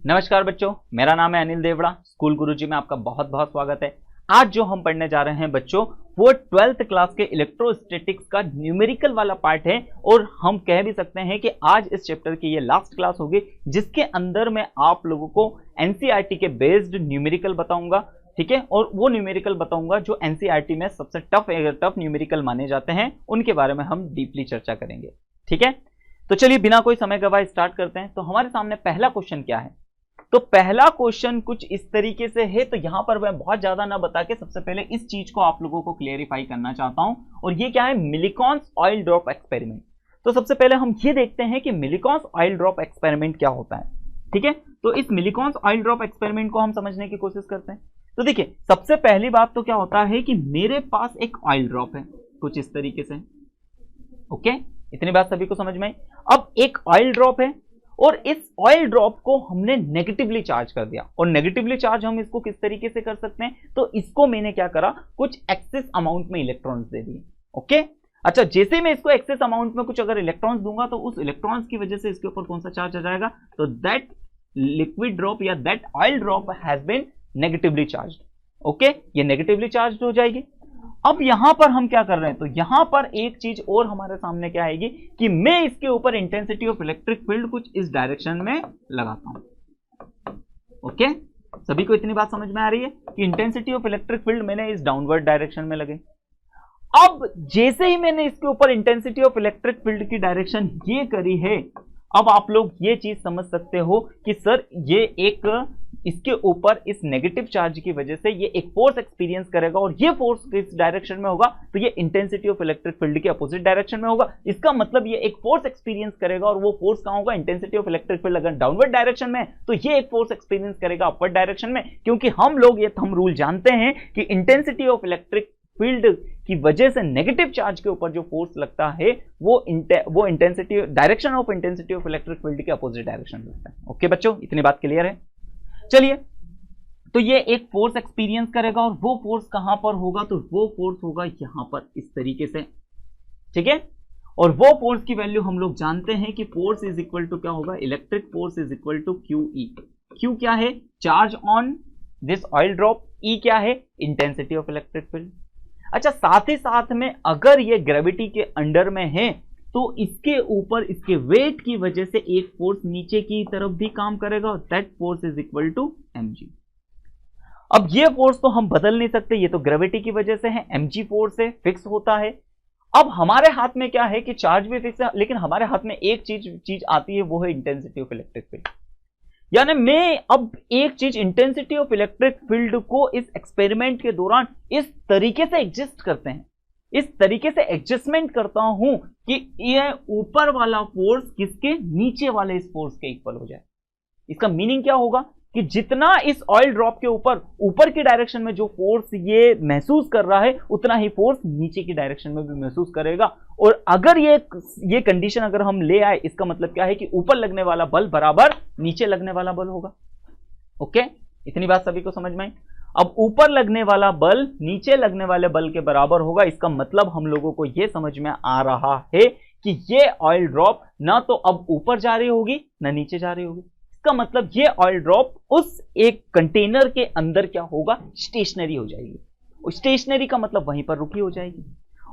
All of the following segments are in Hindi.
नमस्कार बच्चों, मेरा नाम है अनिल देवड़ा। स्कूल गुरुजी में आपका बहुत बहुत स्वागत है। आज जो हम पढ़ने जा रहे हैं बच्चों, वो 12th क्लास के इलेक्ट्रोस्टैटिक्स का न्यूमेरिकल वाला पार्ट है और हम कह भी सकते हैं कि आज इस चैप्टर की ये लास्ट क्लास होगी, जिसके अंदर मैं आप लोगों को एनसीईआरटी के बेस्ड न्यूमेरिकल बताऊंगा। ठीक है, और वो न्यूमेरिकल बताऊंगा जो एनसीईआरटी में सबसे टफ न्यूमेरिकल माने जाते हैं, उनके बारे में हम डीपली चर्चा करेंगे। ठीक है, तो चलिए बिना कोई समय गवाए स्टार्ट करते हैं। तो हमारे सामने पहला क्वेश्चन क्या है? तो पहला क्वेश्चन कुछ इस तरीके से है। तो यहां पर मैं बहुत ज्यादा ना बता के सबसे पहले इस चीज को आप लोगों को क्लियरिफाई करना चाहता हूं, और ये क्या है? मिलिकॉन्स ऑयल ड्रॉप एक्सपेरिमेंट। तो सबसे पहले हम ये देखते हैं कि मिलिकॉन्स ऑयल ड्रॉप एक्सपेरिमेंट क्या होता है। ठीक है, तो इस मिलिकॉन्स ऑयल ड्रॉप एक्सपेरिमेंट को हम समझने की कोशिश करते हैं। तो देखिए, सबसे पहली बात तो क्या होता है कि मेरे पास एक ऑयल ड्रॉप है कुछ इस तरीके से। ओके, इतनी बात सभी को समझ में आई। अब एक ऑयल ड्रॉप है और इस ऑयल ड्रॉप को हमने नेगेटिवली चार्ज कर दिया, और नेगेटिवली चार्ज हम इसको किस तरीके से कर सकते हैं? तो इसको मैंने क्या करा, कुछ एक्सेस अमाउंट में इलेक्ट्रॉन्स दे दिए। ओके, अच्छा, जैसे मैं इसको एक्सेस अमाउंट में कुछ अगर इलेक्ट्रॉन्स दूंगा तो उस इलेक्ट्रॉन्स की वजह से इसके ऊपर कौन सा चार्ज आ जाएगा? तो दैट लिक्विड ड्रॉप या that oil drop has been negatively charge. Okay, ये नेगेटिवली चार्ज हो जाएगी। अब यहां पर हम क्या कर रहे हैं? तो यहां पर एक चीज और हमारे सामने क्या आएगी कि मैं इसके ऊपर इंटेंसिटी ऑफ इलेक्ट्रिक फील्ड कुछ इस डायरेक्शन में लगाता हूं। ओके, सभी को इतनी बात समझ में आ रही है कि इंटेंसिटी ऑफ इलेक्ट्रिक फील्ड मैंने इस डाउनवर्ड डायरेक्शन में लगे। अब जैसे ही मैंने इसके ऊपर इंटेंसिटी ऑफ इलेक्ट्रिक फील्ड की डायरेक्शन ये करी है, अब आप लोग ये चीज समझ सकते हो कि सर ये एक इसके ऊपर इस नेगेटिव चार्ज की वजह से ये एक फोर्स एक्सपीरियंस करेगा, और ये फोर्स किस डायरेक्शन में होगा? तो ये इंटेंसिटी ऑफ इलेक्ट्रिक फील्ड के अपोजिट डायरेक्शन में होगा। इसका मतलब ये एक फोर्स एक्सपीरियंस करेगा, और वो फोर्स कहां होगा? इंटेंसिटी ऑफ इलेक्ट्रिक फील्ड अगर डाउनवर्ड डायरेक्शन में तो ये एक फोर्स एक्सपीरियंस करेगा अपवर्ड डायरेक्शन में, क्योंकि हम लोग ये थंब रूल जानते हैं कि इंटेंसिटी ऑफ इलेक्ट्रिक फील्ड की वजह से नेगेटिव चार्ज के ऊपर जो फोर्स लगता है वो intensity direction of intensity of electric field के अपोजिट डायरेक्शन में लगता है। ओके बच्चों, इतनी बात क्लियर है? चलिए, तो ये एक फोर्स एक्सपीरियंस करेगा, और वो फोर्स कहां पर होगा? तो वो फोर्स होगा यहां पर इस तरीके से। ठीक है, और वो फोर्स की वैल्यू हम लोग जानते हैं कि फोर्स इज इक्वल टू क्या होगा? Electric force is equal to QE। Q क्या है? Charge on this oil drop. E क्या है? Intensity of electric field. अच्छा, साथ ही साथ में अगर ये ग्रेविटी के अंडर में है तो इसके ऊपर इसके वेट की वजह से एक फोर्स नीचे की तरफ भी काम करेगा, that force is equal to mg। अब ये फोर्स तो हम बदल नहीं सकते, ये तो ग्रेविटी की वजह से है, mg फोर्स है, फिक्स होता है। अब हमारे हाथ में क्या है कि चार्ज भी फिक्स है, लेकिन हमारे हाथ में एक चीज आती है, वो है इंटेंसिटी ऑफ इलेक्ट्रिक फील्ड। यानी मैं अब एक चीज इंटेंसिटी ऑफ इलेक्ट्रिक फील्ड को इस एक्सपेरिमेंट के दौरान इस तरीके से एडजस्ट करते हैं, इस तरीके से एडजस्टमेंट करता हूं कि यह ऊपर वाला फोर्स किसके? नीचे वाले इस फोर्स के इक्वल हो जाए। इसका मीनिंग क्या होगा कि जितना इस ऑयल ड्रॉप के ऊपर की डायरेक्शन में जो फोर्स ये महसूस कर रहा है, उतना ही फोर्स नीचे की डायरेक्शन में भी महसूस करेगा। और अगर ये कंडीशन अगर हम ले आए, इसका मतलब क्या है कि ऊपर लगने वाला बल बराबर नीचे लगने वाला बल होगा। ओके, इतनी बात सभी को समझ में आई? अब ऊपर लगने वाला बल नीचे लगने वाले बल के बराबर होगा। इसका मतलब हम लोगों को यह समझ में आ रहा है कि ये ऑयल ड्रॉप ना तो अब ऊपर जा रही होगी ना नीचे जा रही होगी। इसका मतलब ये ऑयल ड्रॉप उस एक कंटेनर के अंदर क्या होगा? स्टेशनरी हो जाएगी। और स्टेशनरी का मतलब वहीं पर रुकी हो जाएगी।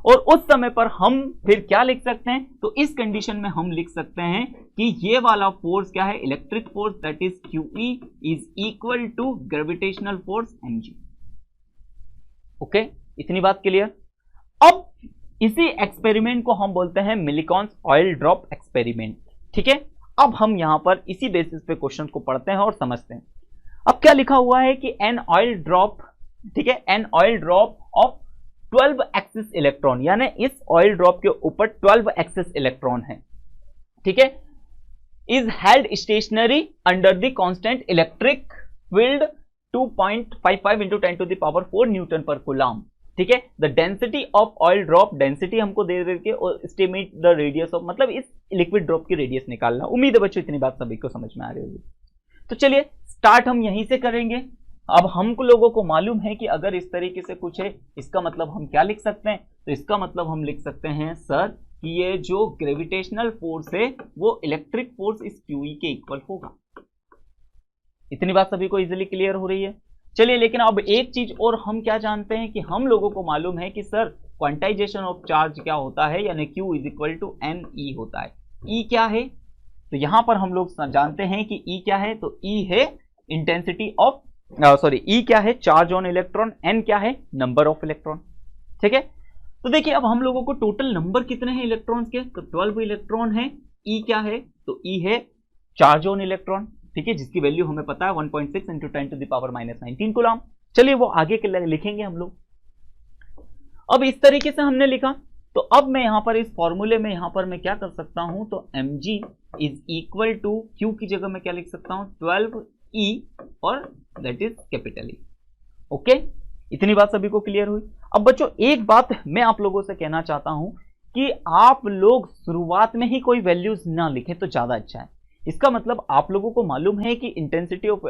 और उस समय पर हम फिर क्या लिख सकते हैं? तो इस कंडीशन में हम लिख सकते हैं कि ये वाला फोर्स क्या है? Electric force, that is QE is equal to gravitational force mg। Okay, इतनी बात क्लियर? अब इसी एक्सपेरिमेंट को हम बोलते हैं मिलिकॉन्स ऑयल ड्रॉप एक्सपेरिमेंट। ठीक है, अब हम यहां पर इसी बेसिस पे क्वेश्चन को पढ़ते हैं और समझते हैं। अब क्या लिखा हुआ है कि एन ऑयल ड्रॉप, ठीक है, an oil drop of 12 axis electron, यानी इस ऑयल ड्रॉप के ऊपर 12 एक्सिस इलेक्ट्रॉन है। ठीक है, is held stationary under the constant electric field 2.55 × 10⁴ newton पर कूलम। ठीक है, the density of oil drop, density हमको दे करके, और एस्टिमेट द रेडियस ऑफ, मतलब इस लिक्विड ड्रॉप की रेडियस निकालना। उम्मीद है बच्चों इतनी बात सभी को समझ में आ रही होगी। तो चलिए स्टार्ट हम यहीं से करेंगे। अब हमको लोगों को मालूम है कि अगर इस तरीके से कुछ है, इसका मतलब हम क्या लिख सकते हैं? तो इसका मतलब हम लिख सकते हैं सर कि ये जो ग्रेविटेशनल फोर्स है वो इलेक्ट्रिक फोर्स इस QE के इक्वल होगा। इतनी बात सभी को इजीली क्लियर हो रही है। चलिए, लेकिन अब एक चीज और हम क्या जानते हैं कि हम लोगों को मालूम है कि सर क्वांटाइजेशन ऑफ चार्ज क्या होता है, यानी Q is equal to n e होता है। E क्या है, तो यहां पर हम लोग जानते हैं कि E क्या है, तो E है इंटेंसिटी ऑफ E क्या है, चार्ज ऑन इलेक्ट्रॉन, N क्या है, नंबर ऑफ इलेक्ट्रॉन। ठीक है, तो देखिए अब हम लोगों को टोटल नंबर कितने हैं इलेक्ट्रॉन्स के, तो 12 इलेक्ट्रॉन है। E क्या है, तो E है चार्ज ऑन इलेक्ट्रॉन, ठीक है, जिसकी वैल्यू हमें पता है 1.6 into 10 to the power -19 coulomb. चलिए वो आगे के लिखेंगे हम लोग। अब इस तरीके से हमने लिखा, तो अब मैं यहां पर इस फॉर्मूले में यहां पर मैं क्या कर सकता हूं, तो mg is equal to Q की जगह मैं क्या लिख सकता हूं, 12E और that is capital E। Okay, इतनी बात सभी को क्लियर हुई। अब बच्चों एक बात मैं आप लोगों से कहना चाहता हूं कि आप लोग शुरुआत में ही कोई वैल्यूज ना लिखें तो ज्यादा अच्छा है। इसका मतलब आप लोगों को मालूम है कि इंटेंसिटी ऑफ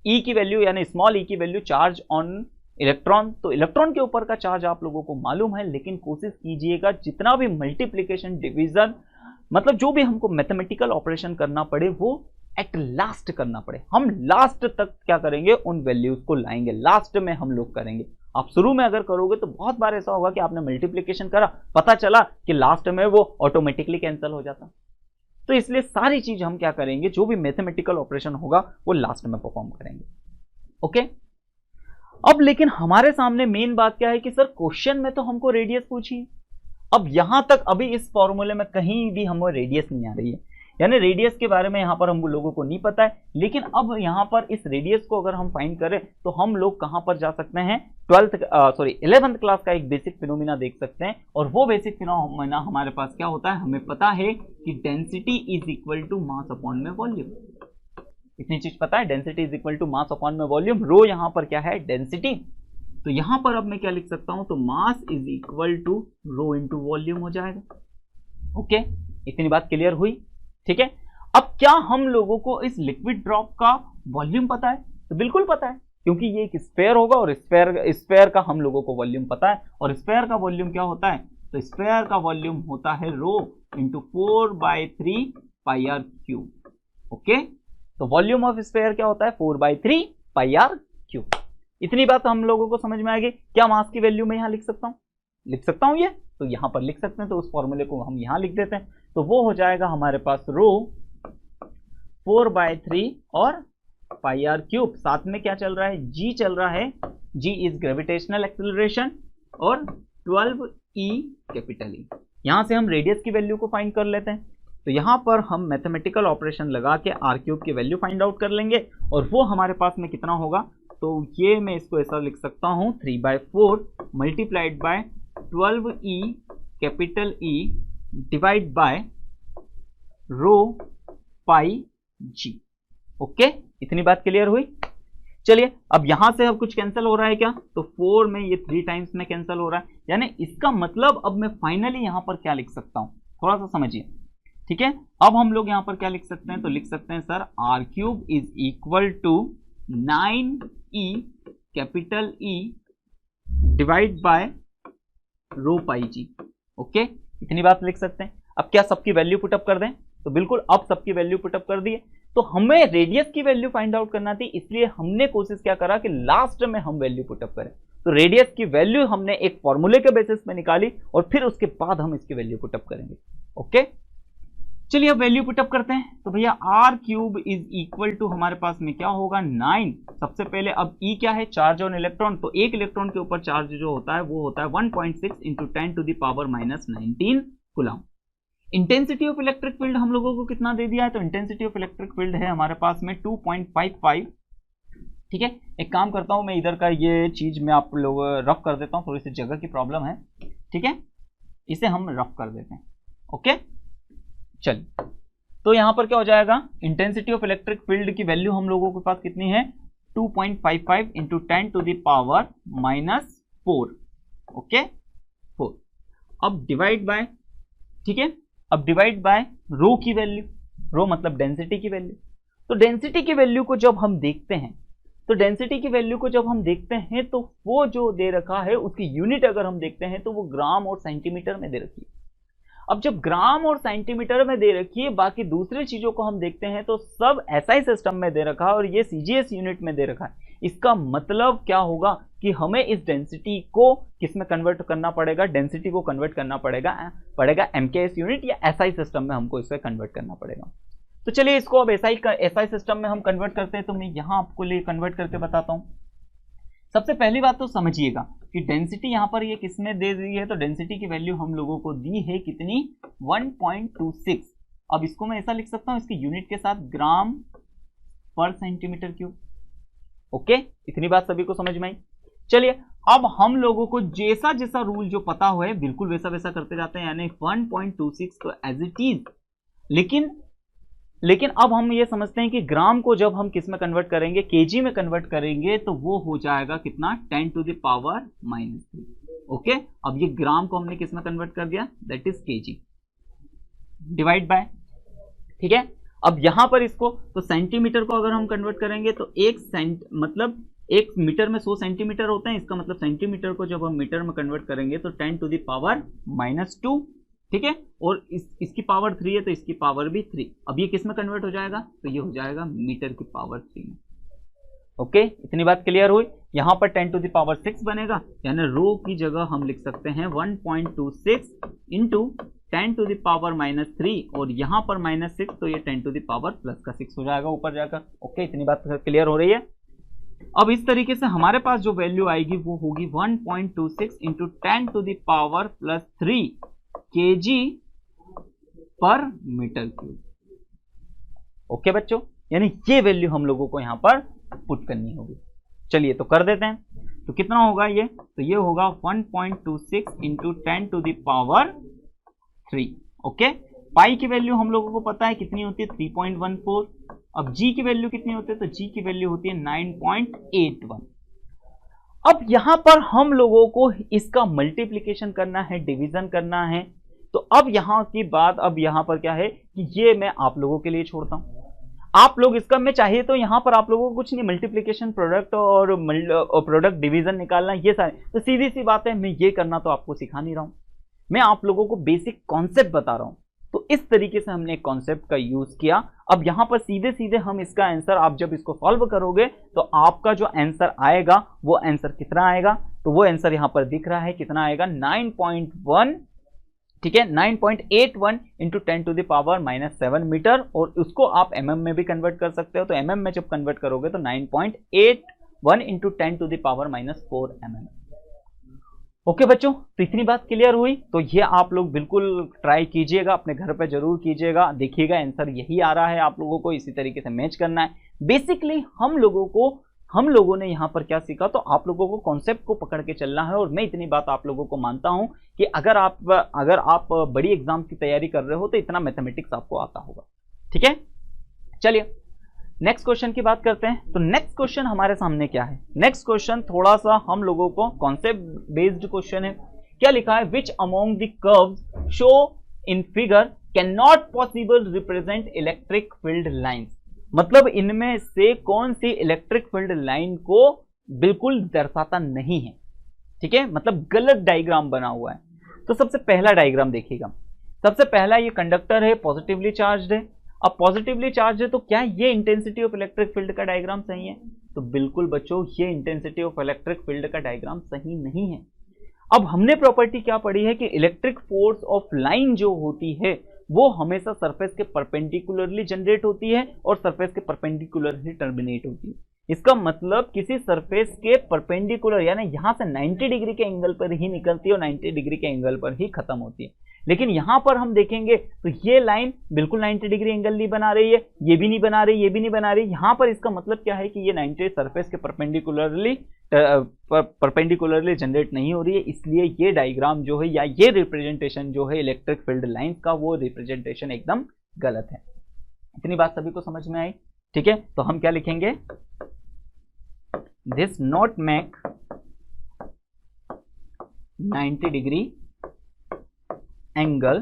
E की वैल्यू यानी स्मॉल e की वैल्यू चार्ज ऑन इलेक्ट्रॉन, तो इलेक्ट्रॉन के ऊपर का चार्ज आप लोगों को मालूम है, लेकिन कोशिश कीजिएगा जितना भी मल्टीप्लिकेशन डिवीजन मतलब जो भी हमको मैथमेटिकल ऑपरेशन करना पड़े वो एट लास्ट करना पड़े। हम लास्ट तक क्या करेंगे, उन वैल्यूज को लाएंगे, लास्ट में हम लोग करेंगे। आप शुरू में अगर करोगे तो बहुत बार ऐसा होगा कि आपने मल्टीप्लिकेशन करा, पता चला कि लास्ट में वो ऑटोमेटिकली कैंसिल हो जाता। तो इसलिए सारी चीज हम क्या करेंगे, जो भी मैथमेटिकल ऑपरेशन होगा वो लास्ट में परफॉर्म करेंगे। ओके, अब लेकिन हमारे सामने मेन बात क्या है कि सर क्वेश्चन में तो हमको रेडियस पूछी, अब यहां तक अभी इस फॉर्मूले में कहीं भी हमें रेडियस नहीं आ रही है, यानी रेडियस के बारे में यहां पर हम लोगों को नहीं पता है। लेकिन अब यहां पर इस रेडियस को अगर हम फाइंड करें तो हम लोग कहां पर जा सकते हैं, 11th क्लास का एक बेसिक फिनोमिना देख सकते हैं। और वो बेसिक फिनोमिना हमारे पास क्या होता है, हमें पता है कि density is equal to mass upon में वॉल्यूम। इतनी चीज पता है, density is equal to mass upon में वॉल्यूम। रो यहां पर क्या है, डेंसिटी, तो यहां पर अब मैं क्या लिख सकता हूं, तो mass is equal to rho into volume हो जाएगा। ओके, इतनी बात क्लियर हुई। ठीक है, अब क्या हम लोगों को इस लिक्विड ड्रॉप का वॉल्यूम पता है, तो बिल्कुल पता है, क्योंकि ये एक स्फेयर होगा और स्फेयर का हम लोगों को वॉल्यूम पता है। और स्फेयर का वॉल्यूम क्या होता है, तो स्फेयर का वॉल्यूम होता है rho into 4/3 pi r cube. Okay, तो वॉल्यूम ऑफ स्फेयर क्या होता है, 4/3 पाई आर क्यूब। इतनी बात हम लोगों को समझ में आएगी। क्या मास की वैल्यू मैं यहां लिख सकता हूं, ये तो यहां पर लिख सकते हैं, तो उस फॉर्मूले को हम यहां लिख देते हैं, तो वो हो जाएगा हमारे पास रो 4/3 और पाई आर क्यूब, साथ में क्या चल रहा है, जी चल रहा है, जी इज ग्रेविटेशनल एक्सेलरेशन, और 12E कैपिटल E। यहां से हम रेडियस की वैल्यू को फाइंड कर लेते हैं, तो यहां पर हम मैथमेटिकल ऑपरेशन लगा के आर क्यूब की वैल्यू फाइंड आउट कर लेंगे, और वो हमारे पास में कितना होगा, तो ये मैं इसको ऐसा लिख सकता हूं 3/4 multiplied by 12E capital E divide by rho pi g. Okay, इतनी बात क्लियर हुई। चलिए, अब यहां से अब कुछ कैंसिल हो रहा है क्या, तो 4 में ये 3 टाइम्स में कैंसिल हो रहा है, यानी इसका मतलब अब मैं फाइनली यहां पर क्या लिख सकता हूं, थोड़ा सा समझिए। ठीक है, अब हम लोग यहां पर क्या लिख सकते हैं, तो लिख सकते हैं sir r cube is equal to 9E capital E divide by rho pi g. Okay, इतनी बात लिख सकते हैं। अब क्या सबकी वैल्यू पुटअप कर दें, तो बिल्कुल अब सबकी वैल्यू पुटअप कर दिए। तो हमें रेडियस की वैल्यू फाइंड आउट करना थी, इसलिए हमने कोशिश क्या करा कि लास्ट में हम वैल्यू पुटअप करें। तो रेडियस की वैल्यू हमने एक फॉर्मूले के बेसिस पे निकाली और फिर उसके बाद हम इसकी वैल्यू पुटअप करेंगे। ओके, चलिए अब वैल्यू पुटअप करते हैं, तो भैया r cube is equal to हमारे पास में क्या होगा 9। सबसे पहले अब ई क्या है, चार्ज ऑन इलेक्ट्रॉन, तो एक इलेक्ट्रॉन के ऊपर चार्ज जो होता है वो होता है 1.6 into 10 to the power -19 coulomb. Intensity of electric field हम लोगों को कितना दे दिया है, तो इंटेंसिटी ऑफ इलेक्ट्रिक फील्ड है हमारे पास में 2.55। ठीक है, एक काम करता हूं मैं इधर का ये चीज मैं आप लोग रफ कर देता हूं, थोड़ी सी जगह की प्रॉब्लम है। ठीक है, इसे हम रफ कर देते हैं। ओके, चलिए, तो यहां पर क्या हो जाएगा, इंटेंसिटी ऑफ इलेक्ट्रिक फील्ड की वैल्यू हम लोगों के पास कितनी है, 2.55 into 10 to the power -4। Okay, 4। अब डिवाइड बाय, ठीक है, अब डिवाइड बाय रो की वैल्यू, रो मतलब डेंसिटी की वैल्यू। तो डेंसिटी की वैल्यू को जब हम देखते हैं, तो डेंसिटी की वैल्यू को जब हम देखते हैं तो वो जो दे रखा है उसकी यूनिट अगर हम देखते हैं तो वो ग्राम और सेंटीमीटर में दे रखी है। अब जब ग्राम और सेंटीमीटर में दे रखी है, बाकी दूसरी चीजों को हम देखते हैं तो सब एसआई सिस्टम में दे रखा है और ये सीजीएस यूनिट में दे रखा है। इसका मतलब क्या होगा कि हमें इस डेंसिटी को किस में कन्वर्ट करना पड़ेगा, डेंसिटी को कन्वर्ट करना पड़ेगा एमकेएस यूनिट या एसआई सिस्टम में हमको इसे कन्वर्ट करना पड़ेगा। तो चलिए इसको अब एसआई सिस्टम में हम कन्वर्ट करते हैं, तो मैं यहां आपको लिए कन्वर्ट करके बताता हूं। सबसे पहली बात तो समझिएगा कि डेंसिटी यहां पर ये किसमें दे दी है, तो डेंसिटी की वैल्यू हम लोगों को दी है कितनी, 1.26। अब इसको मैं ऐसा लिख सकता हूं इसके यूनिट के साथ, ग्राम पर सेंटीमीटर क्यूब। ओके, इतनी बात सभी को समझ में आई। चलिए अब हम लोगों को जैसा जैसा रूल जो पता हुआ है बिल्कुल वैसा वैसा करते जाते हैं, यानी 1.26 तो एज इट इज। लेकिन अब हम ये समझते हैं कि ग्राम को जब हम किस में कन्वर्ट करेंगे, केजी में कन्वर्ट करेंगे, तो वो हो जाएगा कितना, 10 to the power -3। ओके, अब ये ग्राम को हमने किस में कन्वर्ट कर दिया, that is KG divide by, ठीक है। अब यहां पर इसको तो सेंटीमीटर को अगर हम कन्वर्ट करेंगे तो मतलब 1 मीटर में 100 सेंटीमीटर होते हैं, इसका मतलब सेंटीमीटर को जब हम मीटर में कन्वर्ट करेंगे तो 10 to the power -2, ठीक है। और इसकी पावर 3 है तो इसकी पावर भी 3। अब ये किस में कन्वर्ट हो जाएगा, तो ये हो जाएगा मीटर की पावर 3 में। ओके, इतनी बात क्लियर हुई। यहां पर 10 to the power 6 बनेगा, यानी रो की जगह हम लिख सकते हैं 1.26 इंटू 10 to the power -3 और यहां पर -6 तो ये 10 to the power +6 हो जाएगा ऊपर जाकर। ओके, इतनी बात क्लियर हो रही है। अब इस तरीके से हमारे पास जो वैल्यू आएगी वो होगी 1.26 into 10 to the power +3 kg पर मीटर क्यूब। ओके बच्चों, यानी ये वैल्यू हम लोगों को यहां पर पुट करनी होगी। चलिए तो कर देते हैं, तो कितना होगा ये, तो ये होगा 1.26 into 10 to the power 3। Okay, pi की वैल्यू हम लोगों को पता है कितनी होती है, 3.14। अब जी की वैल्यू कितनी होती है, तो जी की वैल्यू होती है 9.81। अब यहां पर हम लोगों को इसका मल्टीप्लिकेशन करना है, डिवीजन करना है। तो अब यहां की बात, अब यहां पर क्या है कि ये मैं आप लोगों के लिए छोड़ता हूं, आप लोग इसका मैं चाहिए तो यहां पर आप लोगों को कुछ नहीं, मल्टीप्लिकेशन, प्रोडक्ट और प्रोडक्ट डिवीजन निकालना, ये सारे तो सीधी सी बात है, मैं ये करना तो आपको सिखा नहीं रहा हूं, मैं आप लोगों को बेसिक कॉन्सेप्ट बता रहा हूं। तो इस तरीके से हमने एक कॉन्सेप्ट का यूज किया। अब यहां पर सीधे सीधे हम इसका आंसर, आप जब इसको सॉल्व करोगे तो आपका जो आंसर आएगा वो आंसर कितना आएगा, तो वो आंसर यहां पर दिख रहा है, कितना आएगा, 9.1, ठीक है, 9.81 into 10 to the power -7 metre. और उसको आप mm में भी कन्वर्ट कर सकते हो, तो mm में जब कन्वर्ट करोगे तो 9.81 into 10 to the power -4 mm। Okay बच्चों, तो इतनी बात क्लियर हुई। तो ये आप लोग बिल्कुल ट्राई कीजिएगा, अपने घर पे जरूर कीजिएगा, देखिएगा आंसर यही आ रहा है, आप लोगों को इसी तरीके से मैच करना है। बेसिकली हम लोगों ने यहाँ पर क्या सीखा, तो आप लोगों को कॉन्सेप्ट को पकड़ के चलना है। और मैं इतनी बात आप लोगों को मानता हूं कि अगर आप बड़ी एग्जाम की तैयारी कर रहे हो तो इतना मैथमेटिक्स आपको आता होगा, ठीक है। चलिए नेक्स्ट क्वेश्चन की बात करते हैं। तो नेक्स्ट क्वेश्चन हमारे सामने क्या है, नेक्स्ट क्वेश्चन थोड़ा सा हम लोगों को कॉन्सेप्ट बेस्ड क्वेश्चन है। क्या लिखा है, which among the curves show in figure can not possible represent electric field lines. मतलब इनमें से कौन सी इलेक्ट्रिक फील्ड लाइन को बिल्कुल दर्शाता नहीं है, ठीक है, मतलब गलत डायग्राम बना हुआ है। तो सबसे पहला डायग्राम देखिएगा, सबसे पहला ये कंडक्टर है, पॉजिटिवली चार्ज्ड है। अब पॉजिटिवली चार्ज है तो क्या ये इंटेंसिटी ऑफ इलेक्ट्रिक फील्ड का डायग्राम सही है, तो बिल्कुल बच्चों ये इंटेंसिटी ऑफ इलेक्ट्रिक फील्ड का डायग्राम सही नहीं है। अब हमने प्रॉपर्टी क्या पढ़ी है कि इलेक्ट्रिक फोर्स ऑफ लाइन जो होती है वो हमेशा सरफेस के परपेंडिकुलरली जनरेट होती है और सरफेस के परपेंडिकुलर ही टर्मिनेट होती है। इसका मतलब किसी सरफेस के परपेंडिकुलर, यानी यहां से 90 डिग्री के एंगल पर ही निकलती है और 90 डिग्री के एंगल पर ही खत्म होती है। लेकिन यहां पर हम देखेंगे तो ये लाइन बिल्कुल 90 डिग्री एंगल नहीं बना रही है, ये भी नहीं बना रही, ये भी नहीं बना रही। यहां पर इसका मतलब क्या है कि ये 90 सरफेस के परपेंडिकुलरली जनरेट नहीं हो रही है। इसलिए ये डायग्राम जो है या ये रिप्रेजेंटेशन जो है इलेक्ट्रिक फील्ड लाइन का, वो रिप्रेजेंटेशन एकदम गलत है। इतनी बात सभी को समझ में आई, ठीक है। तो हम क्या लिखेंगे, this not make 90 degree angle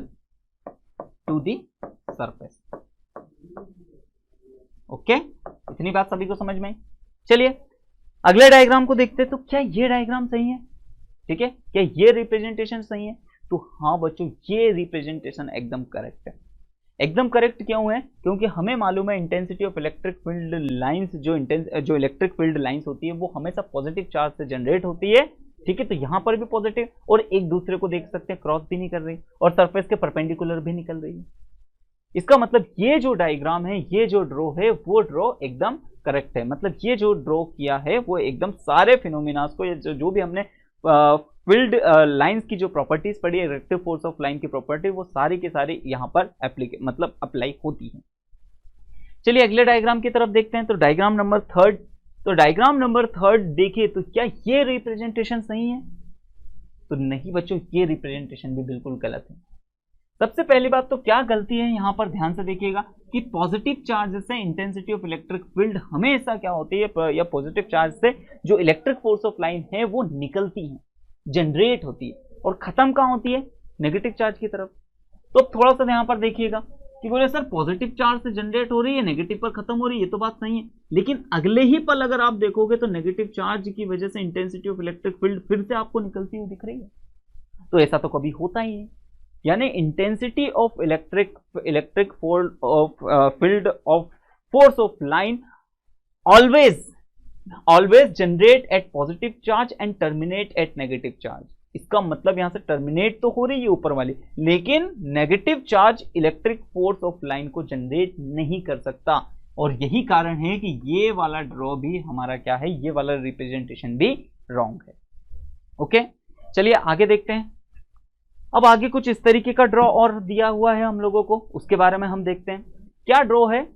to the surface. Okay, इतनी बात सभी को समझ में आई। चलिए अगले डायग्राम को देखते हैं। तो क्या ये डायग्राम सही है, ठीक है, क्या ये रिप्रेजेंटेशन सही है, तो हाँ बच्चों, ये रिप्रेजेंटेशन एकदम करेक्ट है। एकदम करेक्ट क्यों है? क्योंकि हमें मालूम है intensity of electric field lines, जो इलेक्ट्रिक फील्ड लाइंस होती है वो हमेशा पॉजिटिव चार्ज से जनरेट होती है। ठीक है, तो यहां पर भी पॉजिटिव, और एक दूसरे को देख सकते हैं क्रॉस भी नहीं कर रही और सरफेस के परपेंडिकुलर भी निकल रही है। इसका मतलब ये जो डायग्राम है, ये जो ड्रॉ है, वो ड्रॉ एकदम करेक्ट है। मतलब ये जो ड्रॉ किया है वो एकदम सारे फिनोमिनास को, जो भी हमने फील्ड लाइंस की जो प्रॉपर्टीज पढ़ी है, रिएक्टिव फोर्स ऑफ लाइन की प्रॉपर्टी, वो सारी की सारी यहाँ पर अप्लाई होती है। चलिए अगले डायग्राम की तरफ देखते हैं। तो डायग्राम नंबर थर्ड देखिए, तो क्या ये रिप्रेजेंटेशन सही है? तो नहीं बच्चों, ये रिप्रेजेंटेशन भी बिल्कुल गलत है। सबसे पहली बात तो क्या गलती है यहां पर ध्यान से देखिएगा कि पॉजिटिव चार्ज से इंटेंसिटी ऑफ इलेक्ट्रिक फील्ड हमेशा क्या होती है, या पॉजिटिव चार्ज से जो इलेक्ट्रिक फोर्स ऑफ लाइन है वो निकलती है, जनरेट होती है, और खत्म कहां होती है? नेगेटिव चार्ज की तरफ। तो थोड़ा सा यहां पर देखिएगा कि बोले सर पॉजिटिव चार्ज से जनरेट हो रही है, नेगेटिव पर खत्म हो रही है, ये तो बात सही है, लेकिन अगले ही पल अगर आप देखोगे तो नेगेटिव चार्ज की वजह से इंटेंसिटी ऑफ इलेक्ट्रिक फील्ड फिर से आपको निकलती हुई दिख रही है। तो ऐसा तो कभी होता ही है। यानी intensity of electric field of force of line always generate at positive charge and terminate at negative charge. इसका मतलब यहां से टर्मिनेट तो हो रही है ऊपर वाली, लेकिन negative charge electric force of line को जनरेट नहीं कर सकता, और यही कारण है कि ये वाला ड्रॉ भी हमारा क्या है, ये वाला रिप्रेजेंटेशन भी रॉन्ग है। ओके, चलिए आगे देखते हैं। अब आगे कुछ इस तरीके का ड्रॉ और दिया हुआ है हम लोगों को, उसके बारे में हम देखते हैं। क्या ड्रॉ है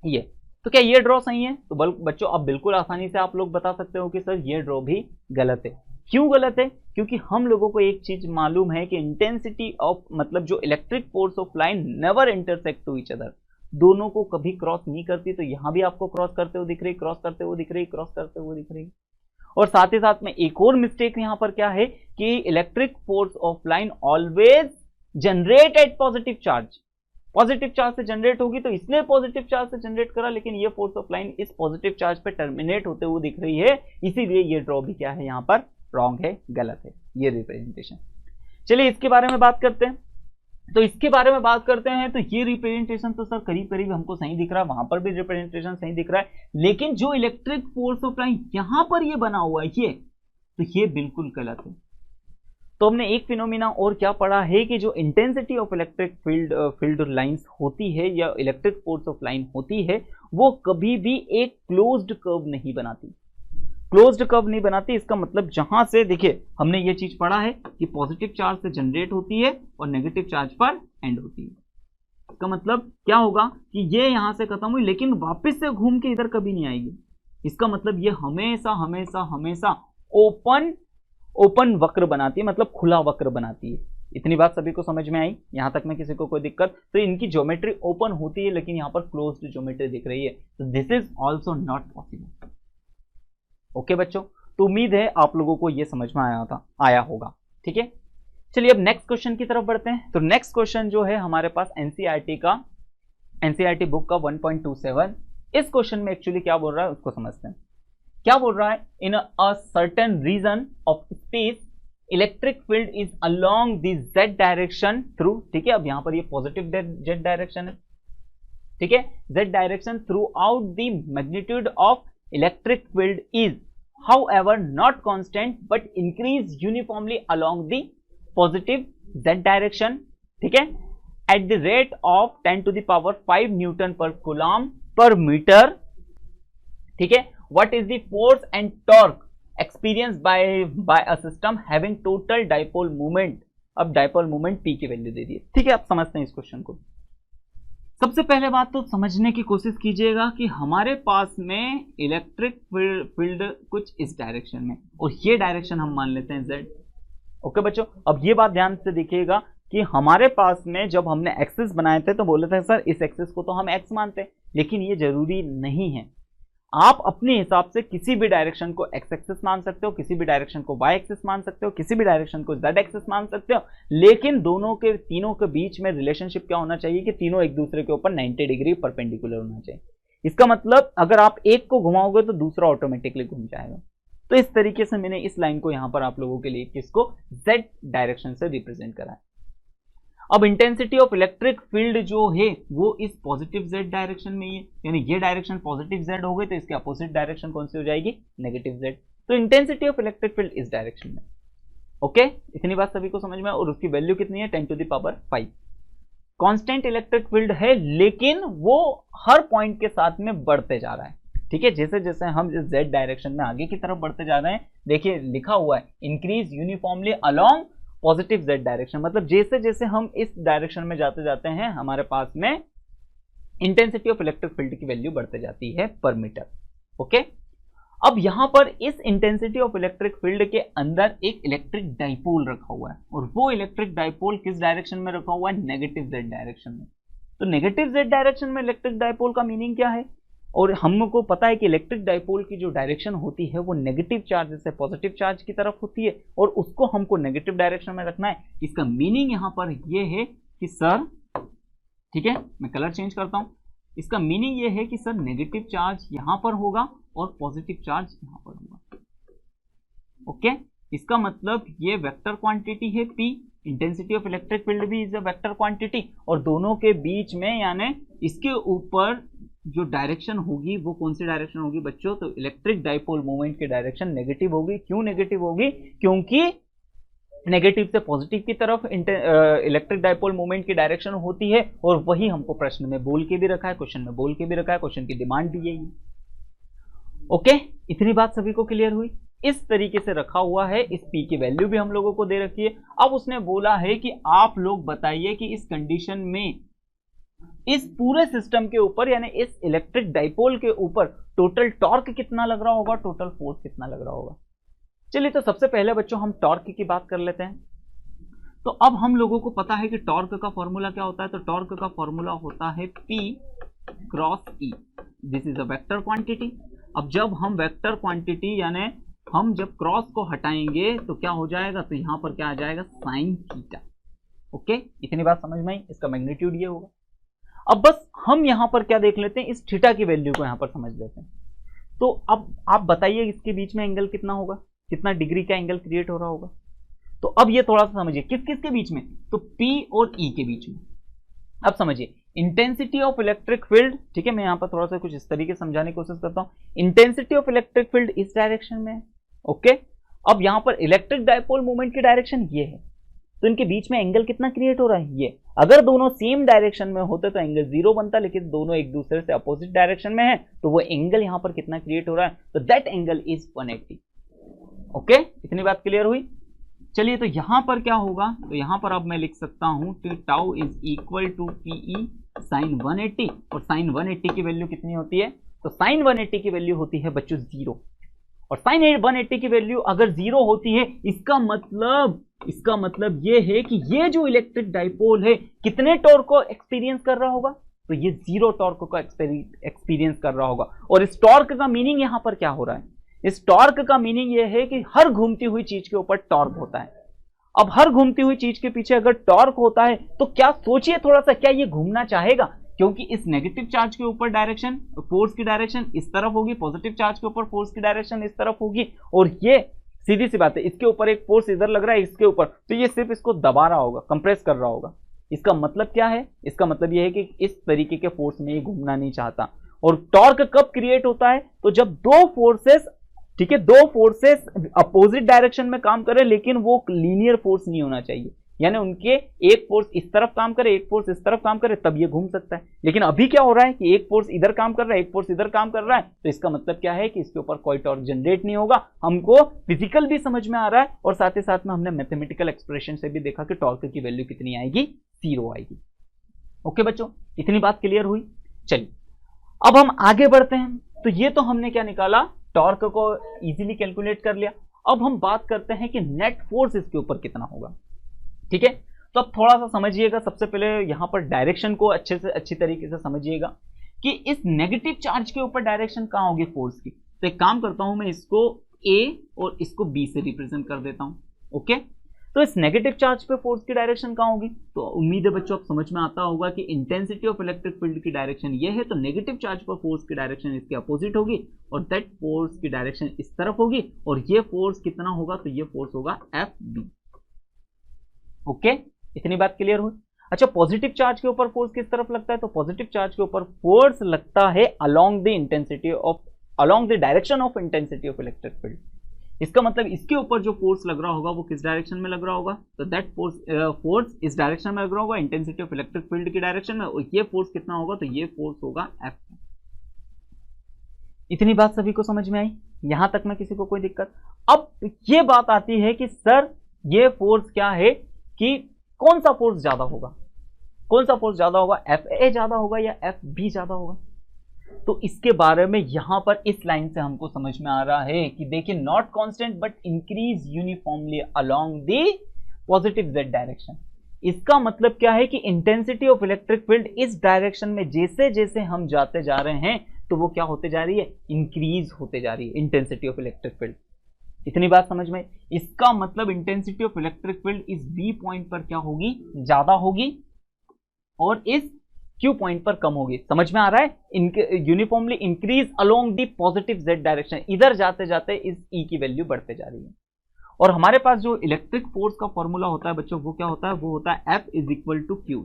ये? तो क्या ये ड्रॉ सही है? तो बच्चों अब बिल्कुल आसानी से आप लोग बता सकते हो कि सर ये ड्रॉ भी गलत है। क्यों गलत है? क्योंकि हम लोगों को एक चीज मालूम है कि इंटेंसिटी ऑफ जो electric force of line never intersect to each other, दोनों को कभी क्रॉस नहीं करती। तो यहां भी आपको क्रॉस करते हुए दिख रही, क्रॉस करते हुए दिख रही, क्रॉस करते हुए दिख रही। और साथ ही साथ में एक और मिस्टेक यहां पर क्या है कि electric force of line always generate at positive charge से जनरेट होगी, तो इसने पॉजिटिव चार्ज से जनरेट करा, लेकिन ये फोर्स ऑफ लाइन इस पॉजिटिव चार्ज पे टर्मिनेट होते हुए दिख रही है, इसीलिए ये ड्रॉ भी क्या है, यहां पर रॉन्ग है, गलत है ये रिप्रेजेंटेशन। चलिए इसके बारे में बात करते हैं। तो इसके बारे में बात करते हैं तो ये रिप्रेजेंटेशन तो सर करीब करीब हमको सही दिख रहा है, वहां पर भी रिप्रेजेंटेशन सही दिख रहा है, लेकिन जो इलेक्ट्रिक फोर्स ऑफ लाइन यहां पर ये बना हुआ है तो ये बिल्कुल गलत है। तो हमने एक फिनोमिना और क्या पढ़ा है कि जो intensity of electric field lines होती है या इलेक्ट्रिक फोर्स ऑफ लाइन होती है, वो कभी भी एक क्लोज्ड कर्व नहीं बनाती, इसका मतलब जहां से देखिए हमने ये चीज पढ़ा है कि पॉजिटिव चार्ज से जनरेट होती है और नेगेटिव चार्ज पर एंड होती है। इसका मतलब क्या होगा कि ये यहां से खत्म हुई, लेकिन वापस से घूम के इधर कभी नहीं आएगी। इसका मतलब ये हमेशा हमेशा हमेशा ओपन वक्र बनाती है, मतलब खुला वक्र बनाती है। इतनी बात सभी को समझ में आई? यहां तक में किसी को कोई दिक्कत? तो इनकी ज्योमेट्री ओपन होती है, लेकिन यहां पर क्लोज्ड ज्योमेट्री दिख रही है, तो this is also not possible. Okay बच्चों, तो उम्मीद है आप लोगों को यह समझ में आया होगा। ठीक है, चलिए अब नेक्स्ट क्वेश्चन की तरफ बढ़ते हैं। तो नेक्स्ट क्वेश्चन जो है हमारे पास एनसीईआरटी बुक का 1.27, इस क्वेश्चन में एक्चुअली क्या बोल रहा है उसको समझते हैं। क्या बोल रहा है? In a certain region of space electric field is along the z direction through, ठीक है, अब यहां पर ये पॉजिटिव जेड डायरेक्शन है, ठीक है, Z direction through out the magnitude of electric field is however not constant but increase uniformly along the positive z direction, ठीक है, at the rate of 10 to the power 5 Newton per coulomb per meter, ठीक है, what is the force and torque experienced by a system having total dipole moment। अब डाइपोल मोमेंट p की वैल्यू दे दी है, ठीक है। आप समझते हैं इस क्वेश्चन को। सबसे पहले बात तो समझने की कोशिश कीजिएगा कि हमारे पास में इलेक्ट्रिक फील्ड कुछ इस डायरेक्शन में, और ये डायरेक्शन हम मान लेते हैं z। ओके बच्चों, अब ये बात ध्यान से देखिएगा कि हमारे पास में जब हमने एक्सिस बनाए थे तो बोले थे सर इस एक्सिस को तो हम x मानते हैं, लेकिन ये जरूरी नहीं है। आप अपने हिसाब से किसी भी डायरेक्शन को x एक्सिस मान सकते हो, किसी भी डायरेक्शन को y एक्सिस मान सकते हो, किसी भी डायरेक्शन को z एक्सिस मान सकते हो, लेकिन तीनों के बीच में रिलेशनशिप क्या होना चाहिए कि तीनों एक दूसरे के ऊपर 90 डिग्री परपेंडिकुलर होना चाहिए। इसका मतलब अगर आप एक को घुमाओगे तो दूसरा ऑटोमेटिकली घूम जाएगा। तो इस तरीके से मैंने इस लाइन को यहां पर आप लोगों के लिए किसको z डायरेक्शन से रिप्रेजेंट करा है। अब इंटेंसिटी ऑफ इलेक्ट्रिक फील्ड जो है वो इस पॉजिटिव z डायरेक्शन में ही है, यानी ये डायरेक्शन पॉजिटिव z हो गई तो इसके अपोजिट डायरेक्शन कौन सी हो जाएगी, नेगेटिव z। तो इंटेंसिटी ऑफ इलेक्ट्रिक फील्ड इस डायरेक्शन में। ओके, इतनी बात सभी को समझ में, और उसकी वैल्यू कितनी है 10 to the power 5। Constant electric field है लेकिन वो हर पॉइंट के साथ में बढ़ते जा रहा है। ठीक है, जैसे जैसे हम इस z डायरेक्शन में आगे की तरफ बढ़ते जा रहे हैं, देखिए लिखा हुआ है increase uniformly along positive z direction, मतलब जैसे जैसे हम इस डायरेक्शन में जाते जाते हैं हमारे पास में इंटेंसिटी ऑफ इलेक्ट्रिक फील्ड की वैल्यू बढ़ते जाती है पर मीटर। ओके, अब यहां पर इस इंटेंसिटी ऑफ इलेक्ट्रिक फील्ड के अंदर एक इलेक्ट्रिक डाइपोल रखा हुआ है, और वो इलेक्ट्रिक डाइपोल किस डायरेक्शन में रखा हुआ है, नेगेटिव z डायरेक्शन में। तो नेगेटिव z डायरेक्शन में इलेक्ट्रिक डाइपोल का मीनिंग क्या है, और हमको पता है कि इलेक्ट्रिक डाइपोल की जो डायरेक्शन होती है वो नेगेटिव चार्ज से पॉजिटिव चार्ज की तरफ होती है, और उसको हमको नेगेटिव डायरेक्शन में रखना है। इसका मीनिंग यहां पर ये है कि सर, ठीक है मैं कलर चेंज करता हूं, इसका मीनिंग ये है कि सर नेगेटिव चार्ज यहां पर होगा और पॉजिटिव चार्ज यहां पर होगा। ओके, इसका मतलब ये वेक्टर क्वांटिटी है P, intensity of electric field भी इज अ वेक्टर क्वांटिटी, और दोनों के बीच में यानी इसके ऊपर जो डायरेक्शन होगी वो कौन सी डायरेक्शन होगी बच्चों, तो इलेक्ट्रिक डाइपोल मोमेंट की डायरेक्शन नेगेटिव होगी। क्यों नेगेटिव होगी, क्योंकि नेगेटिव से पॉजिटिव की तरफ इलेक्ट्रिक डाइपोल मोमेंट की डायरेक्शन होती है, और वही हमको प्रश्न में बोल के भी रखा है, क्वेश्चन में बोल के भी रखा है, क्वेश्चन की डिमांड भी यही है। ओके, इतनी बात सभी को क्लियर हुई। इस तरीके से रखा हुआ है, इस P की वैल्यू भी हम लोगों को दे रखी है। अब उसने बोला है कि आप लोग बताइए कि इस कंडीशन में इस पूरे सिस्टम के ऊपर यानी इस इलेक्ट्रिक डाइपोल के ऊपर टोटल टॉर्क कितना लग रहा होगा, टोटल फोर्स कितना लग रहा होगा। चलिए, तो सबसे पहले बच्चों हम टॉर्क की बात कर लेते हैं। तो अब हम लोगों को पता है कि टॉर्क का फॉर्मूला क्या होता है, तो टॉर्क का फॉर्मूला होता है P cross E, this is a vector quantity. अब जब हम वेक्टर क्वांटिटी यानी हम जब क्रॉस को हटाएंगे तो क्या हो जाएगा, तो यहां पर क्या आ जाएगा, साइन थीटा। ओके, इतनी बात समझ में आई, इसका मैग्नीट्यूड ये होगा। अब बस हम यहां पर क्या देख लेते हैं, इस थीटा की वैल्यू को यहां पर समझ लेते हैं। तो अब आप बताइए इसके बीच में एंगल कितना होगा, कितना डिग्री का एंगल क्रिएट हो रहा होगा। तो अब ये थोड़ा सा समझिए किस किस के बीच में, तो P और E के बीच में। अब समझिए इंटेंसिटी ऑफ इलेक्ट्रिक फील्ड, ठीक है मैं यहां पर थोड़ा सा कुछ इस तरीके से समझाने की कोशिश करता हूं। इंटेंसिटी ऑफ इलेक्ट्रिक फील्ड इस डायरेक्शन में है। ओके, अब यहां पर इलेक्ट्रिक डाइपोल मोमेंट की डायरेक्शन ये है, तो इनके बीच में एंगल कितना क्रिएट हो रहा है, ये। अगर दोनों सेम डायरेक्शन में होते तो एंगल 0 बनता, लेकिन दोनों एक दूसरे से अपोजिट डायरेक्शन में है, तो वो एंगल यहां पर कितना क्रिएट हो रहा है, तो दैट एंगल इज 180। ओके, इतनी बात क्लियर हुई। चलिए, तो यहां पर क्या होगा, तो यहां पर अब मैं लिख सकता हूं tau is equal to PE sine 180, और साइन 180 की वैल्यू कितनी होती है, तो साइन 180 की वैल्यू होती है बच्चों 0, और साइन 180 की वैल्यू अगर 0 होती है, इसका मतलब ये है कि ये जो इलेक्ट्रिक डाइपोल है कितने टॉर्क को एक्सपीरियंस कर रहा होगा, तो ये 0 टॉर्क को एक्सपीरियंस कर रहा होगा। और इस टॉर्क का मीनिंग यहां पर क्या हो रहा है, इस टॉर्क का मीनिंग ये है कि हर घूमती हुई चीज के ऊपर टॉर्क होता है। अब हर घूमती हुई चीज के पीछे अगर टॉर्क होता है तो क्या सोचिए थोड़ा सा, क्या ये घूमना चाहेगा, क्योंकि इस नेगेटिव चार्ज के ऊपर डायरेक्शन, फोर्स की डायरेक्शन इस तरफ होगी, पॉजिटिव चार्ज के ऊपर फोर्स की डायरेक्शन इस तरफ होगी, और ये सीधी सी बात है, इसके ऊपर एक फोर्स इधर लग रहा है इसके ऊपर, तो ये सिर्फ इसको दबा रहा होगा, कंप्रेस कर रहा होगा। इसका मतलब क्या है, इसका मतलब ये है कि इस तरीके के फोर्स में ये घूमना नहीं चाहता। और टॉर्क कब क्रिएट होता है, तो जब दो फोर्सेस, ठीक है, दो फोर्सेस अपोजिट डायरेक्शन में काम करें, लेकिन वो लीनियर फोर्स नहीं होना चाहिए, यानी उनके एक फोर्स इस तरफ काम करे, एक फोर्स इस तरफ काम करे, तब ये घूम सकता है। लेकिन अभी क्या हो रहा है कि एक फोर्स इधर काम कर रहा है, एक फोर्स इधर काम कर रहा है, तो इसका मतलब क्या है कि इसके ऊपर कोई टॉर्क जनरेट नहीं होगा। हमको फिजिकल भी समझ में आ रहा है, और साथ ही साथ में हमने मैथमेटिकल एक्सप्रेशन से भी देखा कि टॉर्क की वैल्यू कितनी आएगी, 0 आएगी। ओके बच्चों, इतनी बात क्लियर हुई। चलिए, अब हम आगे बढ़ते हैं। तो ये तो हमने क्या निकाला, टॉर्क को इजीली कैलकुलेट कर लिया। अब हम बात करते हैं कि नेट फोर्स इसके ऊपर कितना होगा, ठीक है। तो अब थोड़ा सा समझिएगा, सबसे पहले यहां पर डायरेक्शन को अच्छी तरीके से समझिएगा कि इस नेगेटिव चार्ज के ऊपर डायरेक्शन कहां होगी फोर्स की। तो एक काम करता हूं, मैं इसको A और इसको B से रिप्रेजेंट कर देता हूं। ओके, तो इस नेगेटिव चार्ज पे फोर्स की डायरेक्शन कहाँ होगी? तो उम्मीद है बच्चों आप समझ में आता होगा कि इंटेंसिटी ऑफ इलेक्ट्रिक फील्ड की डायरेक्शन ये है, तो नेगेटिव चार्ज पर फोर्स की डायरेक्शन इसके अपोजिट होगी और दैट फोर्स की डायरेक्शन इस तरफ होगी और ये फोर्स कितना होगा? तो ये फोर्स होगा Fb। ओके, इतनी बात क्लियर हुई। अच्छा, पॉजिटिव चार्ज के ऊपर फोर्स किस तरफ लगता है? तो पॉजिटिव चार्ज के ऊपर फोर्स लगता है along the direction of intensity of electric field. इसका मतलब इसके ऊपर जो फोर्स लग रहा होगा वो किस डायरेक्शन में लग रहा होगा? तो दैट फोर्स इस डायरेक्शन में लग रहा होगा, इंटेंसिटी ऑफ इलेक्ट्रिक फील्ड की डायरेक्शन में, और ये फोर्स कितना होगा? तो ये फोर्स होगा F। इतनी बात सभी को समझ में आई? यहां तक में किसी को कोई दिक्कत? अब ये बात आती है कि सर ये फोर्स क्या है, कि कौन सा फोर्स ज्यादा होगा? कौन सा फोर्स ज्यादा होगा? Fa ज्यादा होगा या Fb ज्यादा होगा? तो इसके बारे में यहां पर इस लाइन से हमको समझ में आ रहा है कि देखिए, not constant but increase uniformly along the positive z direction. इसका मतलब क्या है कि इंटेंसिटी ऑफ इलेक्ट्रिक फील्ड इस डायरेक्शन में जैसे जैसे हम जाते जा रहे हैं तो वो क्या होते जा रही है? इंक्रीज होते जा रही है इंटेंसिटी ऑफ इलेक्ट्रिक फील्ड। इतनी बात समझ में? इसका मतलब इंटेंसिटी ऑफ इलेक्ट्रिक फील्ड इस बी पॉइंट पर क्या होगी? ज्यादा होगी और इस क्यू पॉइंट पर कम होगी। समझ में आ रहा है? Uniformly increase along the positive z direction, इधर जाते जाते इस E की वैल्यू बढ़ते जा रही है। और हमारे पास जो इलेक्ट्रिक फोर्स का फॉर्मूला होता है बच्चों, वो क्या होता है? वो होता है F is equal to Q।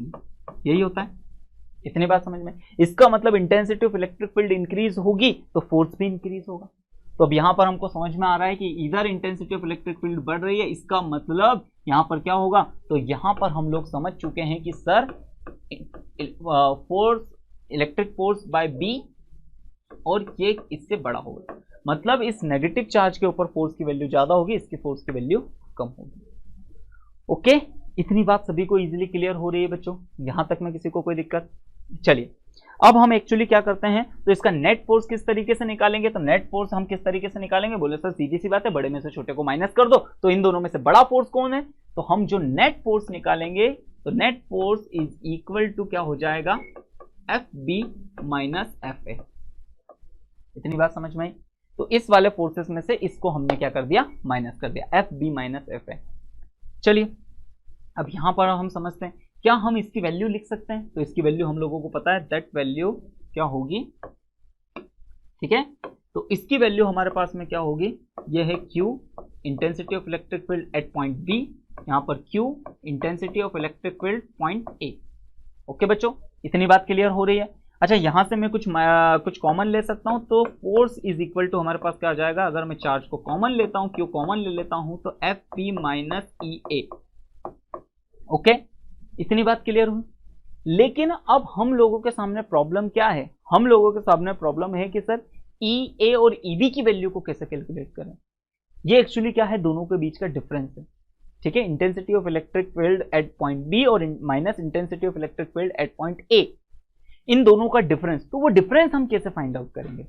यही होता है। इतनी बात समझ में? इसका मतलब intensity of electric field increase होगी तो फोर्स भी इंक्रीज होगा। तो अब यहां पर हमको समझ में आ रहा है कि इधर इंटेंसिटी ऑफ इलेक्ट्रिक फील्ड बढ़ रही है, इसका मतलब यहां पर क्या होगा? तो यहां पर हम लोग समझ चुके हैं कि sir force, electric force by B, और ये इससे बड़ा होगा। मतलब इस नेगेटिव चार्ज के ऊपर फोर्स की वैल्यू ज्यादा होगी, इसकी फोर्स की वैल्यू कम होगी। ओके, इतनी बात सभी को इजीली क्लियर हो रही है बच्चों? यहां तक में किसी को कोई दिक्कत? चलिए, अब हम एक्चुअली क्या करते हैं, तो इसका नेट फोर्स किस तरीके से निकालेंगे? तो नेट फोर्स हम किस तरीके से निकालेंगे? बोले सर सीधी सी बात है, बड़े में से छोटे को माइनस कर दो, तो इन दोनों में से बड़ा फोर्स कौन है? तो हम जो नेट फोर्स निकालेंगे, तो net force is equal to क्या हो जाएगा? Fb minus Fa। इतनी बात समझ में आई? तो इस वाले फोर्सेस में से इसको हमने क्या कर दिया? माइनस कर दिया, Fb माइनस Fa। चलिए, अब यहां पर हम समझते हैं, क्या हम इसकी वैल्यू लिख सकते हैं? तो इसकी वैल्यू हम लोगों को पता है, दैट वैल्यू क्या होगी? ठीक है, तो इसकी वैल्यू हमारे पास में क्या होगी? यह है Q, intensity of electric field at point B, यहां पर Q, intensity of electric field point A। Okay बच्चों, इतनी बात क्लियर हो रही है? अच्छा, यहां से मैं कुछ कॉमन ले सकता हूं, तो फोर्स इज इक्वल टू हमारे पास क्या आ जाएगा? अगर मैं चार्ज को कॉमन लेता हूं, Q कॉमन ले लेता हूं, तो Fp माइनस EA। ओके, इतनी बात क्लियर हुई? लेकिन अब हम लोगों के सामने प्रॉब्लम क्या है? हम लोगों के सामने प्रॉब्लम है कि सर EA और EB की वैल्यू को कैसे कैलकुलेट करें? ये एक्चुअली क्या है? दोनों के बीच का डिफरेंस है। ठीक है, intensity of electric field at point B और minus intensity of electric field at point A, इन दोनों का डिफरेंस। तो वो डिफरेंस हम कैसे फाइंड आउट करेंगे?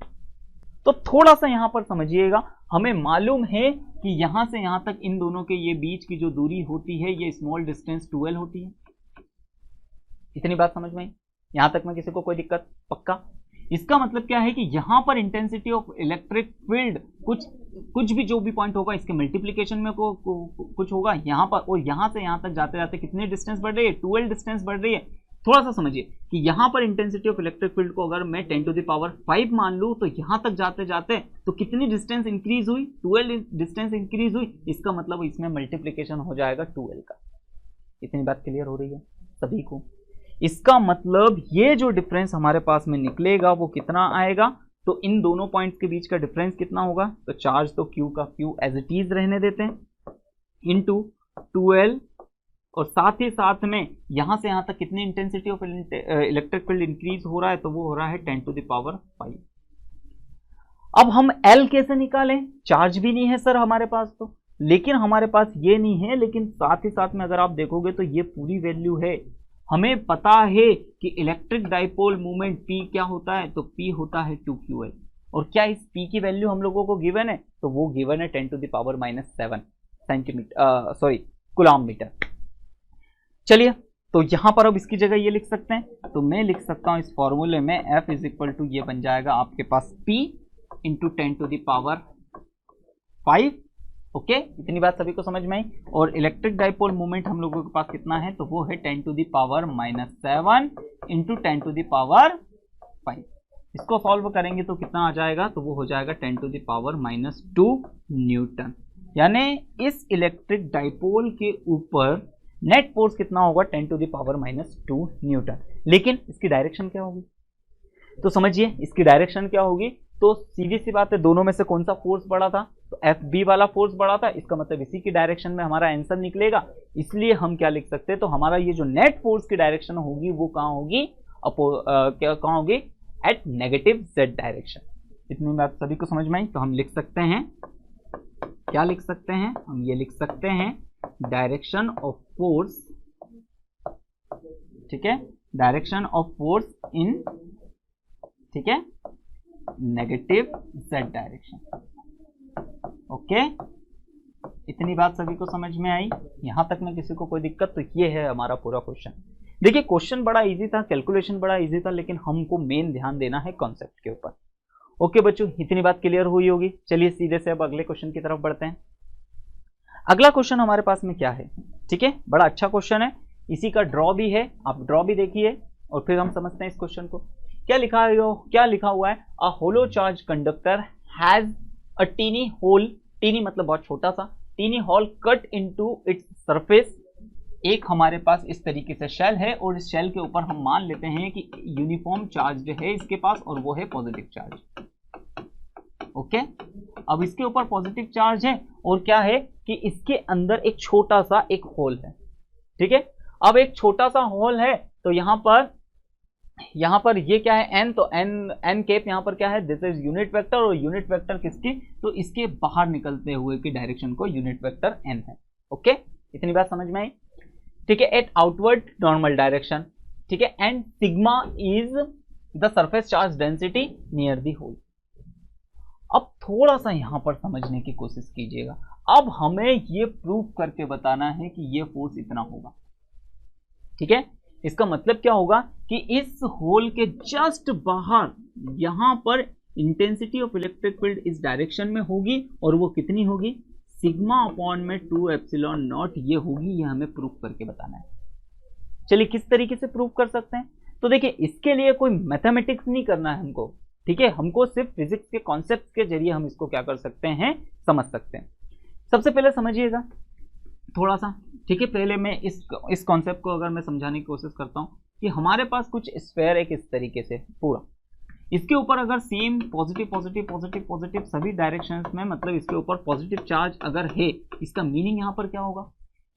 तो थोड़ा सा यहां पर समझिएगा, हमें मालूम है कि यहां से यहां तक इन दोनों के ये बीच की जो दूरी होती है, ये स्मॉल डिस्टेंस 12 होती है। इतनी बात समझ में आई? यहां तक में किसी को कोई दिक्कत? पक्का? इसका मतलब क्या है कि यहां पर इंटेंसिटी ऑफ इलेक्ट्रिक फील्ड कुछ भी जो भी पॉइंट होगा, इसके मल्टीप्लीकेशन में कुछ होगा यहां पर, और यहां से यहां तक जाते जाते कितनी डिस्टेंस बढ़ रही है? 12 डिस्टेंस बढ़ रही है। थोड़ा सा समझिए कि यहां पर इंटेंसिटी ऑफ इलेक्ट्रिक फील्ड को अगर मैं 10 टू द पावर 5 मान लूं, तो यहां तक जाते जाते तो कितनी डिस्टेंस इंक्रीज हुई? 12 डिस्टेंस इंक्रीज हुई। इसका मतलब इसमें मल्टीप्लीकेशन हो जाएगा 12 का। इतनी बात क्लियर हो रही है सभी को? इसका मतलब ये जो डिफरेंस हमारे पास में निकलेगा वो कितना आएगा? तो इन दोनों पॉइंट्स के बीच का डिफरेंस कितना होगा? तो चार्ज तो Q का Q एज इट इज रहने देते हैं, इनटू 12, और साथ ही साथ में यहां से यहां तक कितनी intensity of electric field increase हो रहा है? तो वो हो रहा है 10 टू द पावर 5। अब हम L कैसे निकालें? चार्ज भी नहीं है सर हमारे पास, तो लेकिन हमारे पास ये नहीं है, लेकिन साथ ही साथ में अगर आप देखोगे तो ये पूरी वैल्यू है। हमें पता है कि इलेक्ट्रिक डाइपोल मूवमेंट P क्या होता है? तो P होता है 2QL। और क्या इस P की वैल्यू हम लोगों को गिवन है? तो वो गिवन है 10 to the power -7 centimetre, coulomb metre. चलिए, तो यहां पर अब इसकी जगह ये लिख सकते हैं, तो मैं लिख सकता हूं इस फॉर्मूले में F इज इक्वल टू, ये बन जाएगा आपके पास P into 10 to the power 5। Okay, इतनी बात सभी को समझ में आई। और इलेक्ट्रिक डाइपोल मोमेंट हम लोगों के पास कितना है, तो वो है 10 to the power -7 into 10 to the power 5। इसको सॉल्व करेंगे तो कितना आ जाएगा, तो वो हो जाएगा 10 टू द पावर -2 न्यूटन। यानी इस इलेक्ट्रिक डाइपोल के ऊपर नेट फोर्स कितना होगा, 10 टू द पावर -2 न्यूटन। लेकिन इसकी डायरेक्शन क्या होगी, तो समझिए इसकी डायरेक्शन क्या होगी। तो सीधी सी बात है, दोनों में से कौन सा फोर्स बड़ा था, तो FB वाला फोर्स बड़ा था, इसका मतलब इसी की डायरेक्शन में हमारा आंसर निकलेगा। इसलिए हम क्या लिख सकते हैं, तो हमारा ये जो नेट फोर्स की डायरेक्शन होगी वो कहाँ होगी, कहाँ होगी, एट नेगेटिव Z डायरेक्शन। इतनी बात सभी को समझ में आई। तो हम लिख सकते हैं, क्या लिख सकते हैं, हम ये लिख सकते हैं डायरेक्शन ऑफ फोर्स, ठीक है, डायरेक्शन ऑफ फोर्स इन, ठीक है, नेगेटिव Z डायरेक्शन। ओके, इतनी बात सभी को समझ में आई। यहां तक में किसी को कोई दिक्कत, तो ये है हमारा पूरा क्वेश्चन। देखिए क्वेश्चन बड़ा इजी था, कैलकुलेशन बड़ा इजी था, लेकिन हमको मेन ध्यान देना है कॉन्सेप्ट के ऊपर। ओके बच्चों, इतनी बात क्लियर हुई होगी। चलिए सीधे से अब अगले क्वेश्चन की तरफ बढ़ते हैं। अगला क्वेश्चन हमारे पास में क्या है, ठीक है, बड़ा अच्छा क्वेश्चन है, इसी का ड्रॉ भी है, आप ड्रॉ भी देखिए और फिर हम समझते हैं इस क्वेश्चन को। क्या लिखा हुआ है, a hollow charge conductor has a tiny hole, tiny मतलब बहुत छोटा सा, tiny hole cut into its surface. एक हमारे पास इस तरीके से शेल है और इस शेल के ऊपर हम मान लेते हैं कि यूनिफॉर्म चार्ज है इसके पास और वो है पॉजिटिव चार्ज। ओके, अब इसके ऊपर पॉजिटिव चार्ज है और क्या है कि इसके अंदर एक छोटा सा एक होल है, ठीक है। अब एक छोटा सा होल है, तो यहां पर ये क्या है, n, तो n कैप यहां पर क्या है, दिस इज यूनिट वेक्टर, और यूनिट वेक्टर किसकी, तो इसके बाहर निकलते हुए की डायरेक्शन को यूनिट वेक्टर n है। ओके, इतनी बात समझ में आई, ठीक है। एट आउटवर्ड नॉर्मल डायरेक्शन, ठीक है, and sigma is the surface charge density near the hole. अब थोड़ा सा यहां पर समझने की कोशिश कीजिएगा। अब हमें ये प्रूव करके बताना है कि ये फोर्स इतना होगा, ठीक है। इसका मतलब क्या होगा कि इस होल के जस्ट बाहर यहां पर इंटेंसिटी ऑफ इलेक्ट्रिक फील्ड इस डायरेक्शन में होगी और वो कितनी होगी, सिग्मा अपॉन में 2 एप्सिलॉन नॉट ये होगी। ये हमें प्रूव करके बताना है। चलिए किस तरीके से प्रूव कर सकते हैं, तो देखिए इसके लिए कोई मैथमेटिक्स नहीं करना है हमको, ठीक है। हमको सिर्फ फिजिक्स के कॉन्सेप्ट के जरिए हम इसको क्या कर सकते हैं, समझ सकते हैं। सबसे पहले समझिएगा थोड़ा सा, ठीक है। पहले मैं इस कॉन्सेप्ट को अगर मैं समझाने की कोशिश करता हूं कि हमारे पास कुछ स्फेयर एक इस तरीके से पूरा, इसके ऊपर अगर same positive positive positive positive सभी डायरेक्शंस में, मतलब इसके ऊपर पॉजिटिव चार्ज अगर है, इसका मीनिंग यहां पर क्या होगा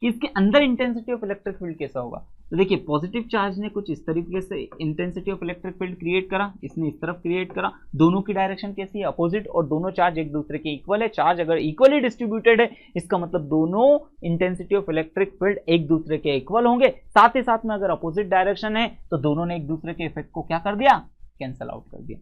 कि इसके अंदर इंटेंसिटी ऑफ इलेक्ट्रिक फील्ड कैसा होगा। तो देखिए पॉजिटिव चार्ज ने कुछ इस तरीके से intensity of electric field create करा, इसने इस तरफ क्रिएट करा, दोनों की डायरेक्शन कैसी है, अपोजिट, और दोनों चार्ज एक दूसरे के इक्वल है। चार्ज अगर इक्वली डिस्ट्रीब्यूटेड है, इसका मतलब दोनों इंटेंसिटी ऑफ इलेक्ट्रिक फील्ड एक दूसरे के इक्वल होंगे। साथ ही साथ में अगर अपोजिट डायरेक्शन है तो दोनों ने एक दूसरे के इफेक्ट को क्या कर दिया, कैंसल आउट कर दिया।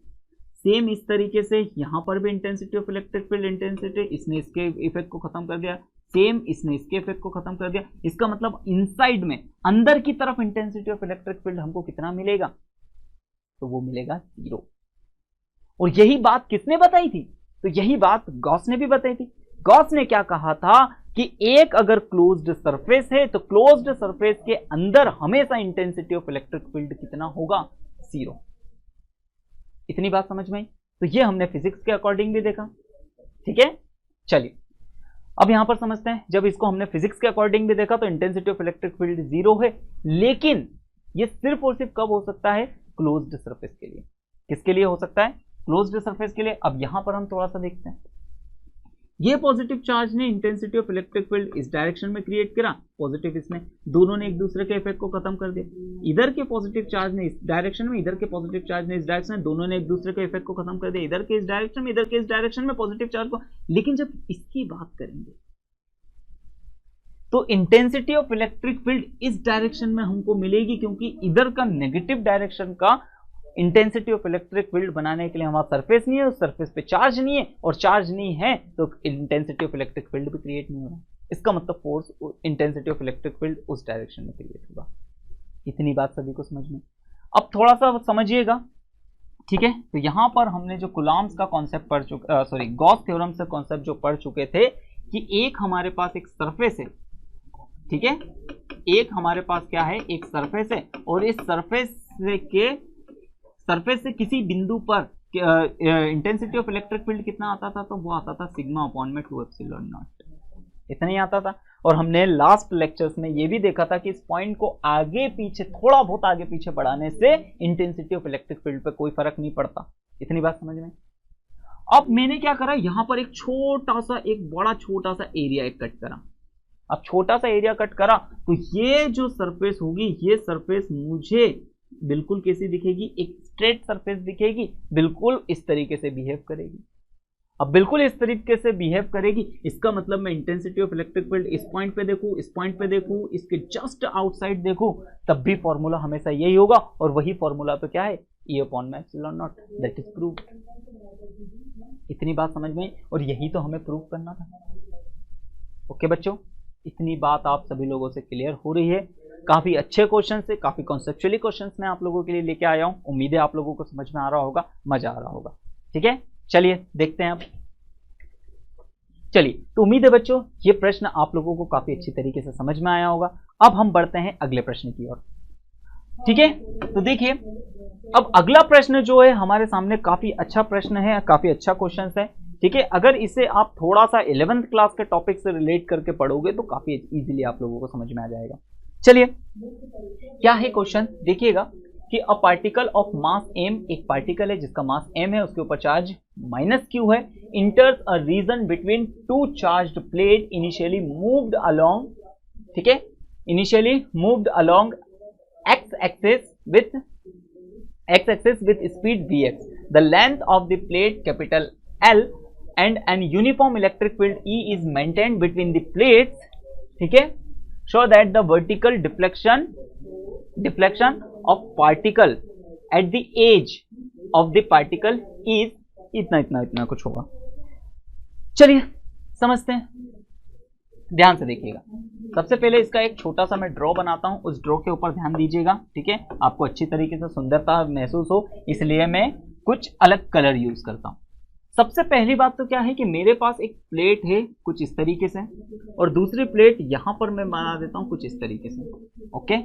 सेम इस तरीके से यहां पर भी intensity of electric field intensity, इसने इसके इफेक्ट को खत्म कर दिया, सेम इसने इसके इफेक्ट को खत्म कर दिया। इसका मतलब इनसाइड में, अंदर की तरफ इंटेंसिटी ऑफ इलेक्ट्रिक फील्ड हमको कितना मिलेगा, तो वो मिलेगा 0। और यही बात किसने बताई थी, तो यही बात गॉस ने भी बताई थी। गॉस ने क्या कहा था कि एक अगर क्लोज्ड सरफेस है तो क्लोज्ड सरफेस के अंदर हमेशा इंटेंसिटी ऑफ इलेक्ट्रिक फील्ड कितना होगा, 0। इतनी बात समझ में आई। तो ये हमने फिजिक्स के अकॉर्डिंग भी देखा, ठीक है। चलिए अब यहां पर समझते हैं, जब इसको हमने फिजिक्स के अकॉर्डिंग भी देखा तो इंटेंसिटी ऑफ इलेक्ट्रिक फील्ड 0 है, लेकिन ये सिर्फ और सिर्फ कब हो सकता है, क्लोज्ड सरफेस के लिए। किसके लिए हो सकता है, क्लोज्ड सरफेस के लिए। अब यहां पर हम थोड़ा सा देखते हैं, ये पॉजिटिव चार्ज ने इंटेंसिटी ऑफ इलेक्ट्रिक फील्ड इस डायरेक्शन में क्रिएट करा, पॉजिटिव इसने, दोनों ने एक दूसरे के इफेक्ट को खत्म कर दिया। इधर के पॉजिटिव चार्ज ने इस डायरेक्शन में, इधर के पॉजिटिव चार्ज ने इस डायरेक्शन में, दोनों ने एक दूसरे के इफेक्ट को खत्म कर दिया। इधर के इस डायरेक्शन में, इधर के इस डायरेक्शन में पॉजिटिव चार्ज को। लेकिन जब इसकी बात करेंगे तो इंटेंसिटी ऑफ इलेक्ट्रिक फील्ड इस डायरेक्शन में हमको मिलेगी, क्योंकि इधर का नेगेटिव डायरेक्शन का इंटेंसिटी ऑफ इलेक्ट्रिक फील्ड बनाने के लिए हमारा सरफेस नहीं है, उस सरफेस पे चार्ज नहीं है, और चार्ज नहीं है तो इंटेंसिटी ऑफ इलेक्ट्रिक फील्ड भी क्रिएट नहीं होगा। इसका मतलब force, intensity of electric field उस डायरेक्शन में क्रिएट होगा। इतनी बात सभी को समझ में। अब थोड़ा सा समझिएगा, ठीक है। तो यहां पर हमने जो कूलॉम्स का कॉन्सेप्ट पढ़ चुके, गॉस थ्योरम से कॉन्सेप्ट जो पढ़ चुके थे, कि एक हमारे पास एक सरफेस है, ठीक है, एक हमारे पास क्या है, एक सरफेस है, और इस सरफेस से किसी बिंदु पर इंटेंसिटी ऑफ इलेक्ट्रिक फील्ड कितना आता था, तो वो आता था सिग्मा अपॉन में 2 एप्सिलॉन नॉट, इतना ही आता था। और हमने लास्ट लेक्चर्स में ये भी देखा था कि इस पॉइंट को आगे पीछे, थोड़ा बहुत आगे पीछे बढ़ाने से इंटेंसिटी ऑफ इलेक्ट्रिक फील्ड पे कोई फर्क नहीं पड़ता। इतनी बात समझ में। अब मैंने क्या करा, यहां पर एक छोटा सा, एक बड़ा छोटा सा एरिया एक कट करा। अब छोटा सा एरिया कट करा तो ये जो सरफेस होगी, ये सरफेस मुझे बिल्कुल कैसी दिखेगी, एक स्ट्रेट सरफेस दिखेगी, बिल्कुल इस तरीके से बिहेव करेगी। अब बिल्कुल इस तरीके से बिहेव करेगी, इसका मतलब मैं इंटेंसिटी ऑफ इलेक्ट्रिक फील्ड इस पॉइंट पे देखूं, इस पॉइंट पे देखूं, इसके जस्ट आउटसाइड देखूं, तब भी फॉर्मूला हमेशा यही होगा, और वही फॉर्मूला तो क्या है, E अपॉन में epsilon not, that is proved. इतनी बात समझ में, और यही तो हमें प्रूव करना था। ओके बच्चों, इतनी बात आप सभी लोगों से क्लियर हो रही है। काफी अच्छे क्वेश्चन से, काफी कॉन्सेप्चुअली क्वेश्चंस मैं आप लोगों के लिए लेके आया हूं। उम्मीद है आप लोगों को समझ में आ रहा होगा, मजा आ रहा होगा। ठीक है, चलिए देखते हैं अब। चलिए, तो उम्मीद है बच्चों ये प्रश्न आप लोगों को काफी अच्छी तरीके से समझ में आया होगा। अब हम बढ़ते हैं अगले प्रश्न की ओर। ठीक है, तो देखिए अब अगला प्रश्न जो है हमारे सामने काफी अच्छा प्रश्न है, काफी अच्छा क्वेश्चन है। ठीक है, अगर इसे आप थोड़ा सा 11th क्लास के टॉपिक से रिलेट करके पढ़ोगे तो काफी इजीली आप लोगों को समझ में आ जाएगा। चलिए, क्या है क्वेश्चन, देखिएगा कि a particle of mass m, एक पार्टिकल है जिसका मास m है, उसके ऊपर चार्ज -q है, enters a region between two charged plate initially moved along, ठीक है, initially moved along x axis with speed vx, the length of the plate capital L and an uniform electric field E is maintained between the plates, ठीक है, show that the vertical deflection of particle at the edge of the particle is इतना कुछ होगा। चलिए समझते हैं, ध्यान से देखिएगा। सबसे पहले इसका एक छोटा सा मैं ड्रॉ बनाता हूं, उस ड्रॉ के ऊपर ध्यान दीजिएगा। ठीक है, आपको अच्छी तरीके से सुंदरता महसूस हो, इसलिए मैं कुछ अलग कलर यूज करता हूं। सबसे पहली बात तो क्या है कि मेरे पास एक प्लेट है कुछ इस तरीके से, और दूसरी प्लेट यहां पर मैं बना देता हूं कुछ इस तरीके से। ओके,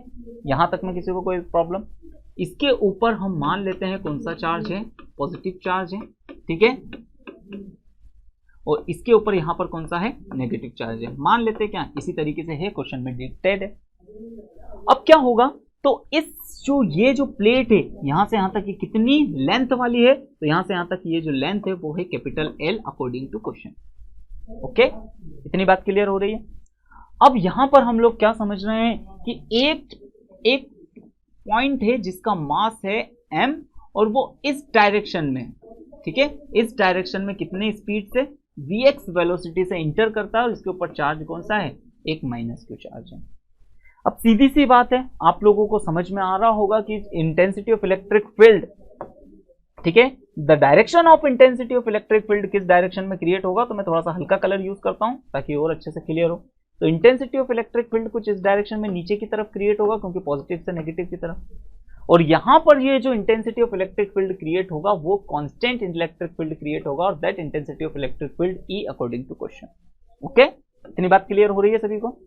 यहां तक में किसी को कोई प्रॉब्लम? इसके ऊपर हम मान लेते हैं कौन सा चार्ज है, पॉजिटिव चार्ज है, ठीक है, और इसके ऊपर यहां पर कौन सा है, नेगेटिव चार्ज है, मान लेते हैं। क्या इसी तरीके से है, क्वेश्चन में डिक्टेड है। अब क्या होगा, तो इस ये जो प्लेट है यहां से यहां तक ये कितनी लेंथ वाली है, तो यहां से यहां तक ये जो लेंथ है वो है capital L according to question. Okay, इतनी बात क्लियर हो रही है। अब यहां पर हम लोग क्या समझ रहे हैं कि एक पॉइंट है जिसका मास है m, और वो इस डायरेक्शन में, ठीक है, इस डायरेक्शन में कितने स्पीड से, vx वेलोसिटी से इंटर करता है, और इसके ऊपर चार्ज कौन सा है, एक -q चार्ज है। अब सीधी सी बात है, आप लोगों को समझ में आ रहा होगा कि इंटेंसिटी ऑफ इलेक्ट्रिक फील्ड, ठीक है, the direction of intensity of electric field किस डायरेक्शन में क्रिएट होगा, तो मैं थोड़ा सा हल्का कलर यूज करता हूं ताकि और अच्छे से क्लियर हो। तो इंटेंसिटी ऑफ इलेक्ट्रिक फील्ड कुछ इस डायरेक्शन में नीचे की तरफ क्रिएट होगा, क्योंकि पॉजिटिव से नेगेटिव की तरफ, और यहां पर ये जो intensity of electric field create होगा वो कांस्टेंट इलेक्ट्रिक फील्ड क्रिएट होगा, और that intensity of electric field E according to question. Okay, इतनी बात क्लियर हो रही है सभी को।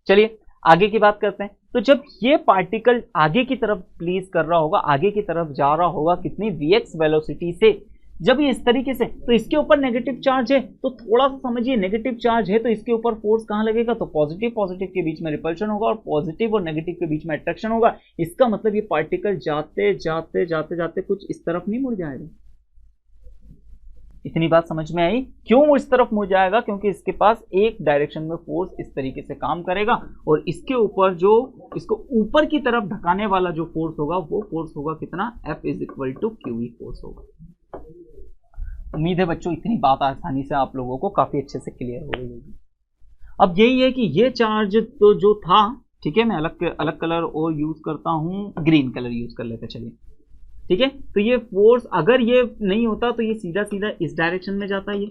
चलिए आगे की बात करते हैं। तो जब ये पार्टिकल आगे की तरफ प्लेस कर रहा होगा, आगे की तरफ जा रहा होगा कितनी vx वेलोसिटी से, जब ये इस तरीके से, तो इसके ऊपर नेगेटिव चार्ज है, तो थोड़ा सा समझिए, नेगेटिव चार्ज है तो इसके ऊपर फोर्स कहां लगेगा, तो पॉजिटिव के बीच में रिपल्शन होगा, और पॉजिटिव और नेगेटिव के बीच में अट्रैक्शन होगा। इसका मतलब ये पार्टिकल जाते जाते जाते जाते कुछ इस तरफ नहीं मुड़ जाएगा। इतनी बात समझ में आई? क्यों इस तरफ मुड़ जाएगा, क्योंकि इसके पास एक डायरेक्शन में फोर्स इस तरीके से काम करेगा, और इसके ऊपर जो इसको ऊपर की तरफ ढकाने वाला जो फोर्स होगा वो फोर्स होगा कितना, F is equal to QE force होगा। उम्मीद है बच्चों इतनी बात आसानी से आप लोगों को काफी अच्छे से क्लियर हो गई होगी। अब यही है कि ये चार्ज तो जो था, ठीक है, मैं अलग कलर और यूज करता हूं, ग्रीन कलर यूज कर लेते, चलिए, ठीक है। तो ये फोर्स अगर ये नहीं होता तो ये सीधा सीधा इस डायरेक्शन में जाता, ये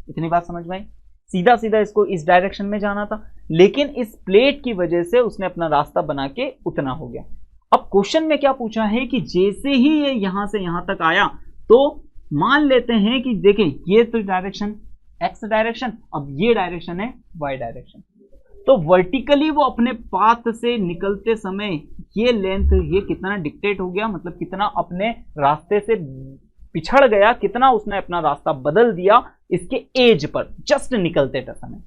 इतनी बात समझ में आई, सीधा सीधा इसको इस डायरेक्शन में जाना था, लेकिन इस प्लेट की वजह से उसने अपना रास्ता बना के उतना हो गया। अब क्वेश्चन में क्या पूछा है कि जैसे ही ये यहां से यहां तक आया, तो मान लेते हैं कि देखें ये तो डायरेक्शन, एक्स डायरेक्शन, अब ये डायरेक्शन है वाई डायरेक्शन। तो वर्टिकली वो अपने पाथ से निकलते समय ये लेंथ, ये कितना डिक्टेट हो गया, मतलब कितना अपने रास्ते से पिछड़ गया, कितना उसने अपना रास्ता बदल दिया इसके एज पर, जस्ट निकलते समय।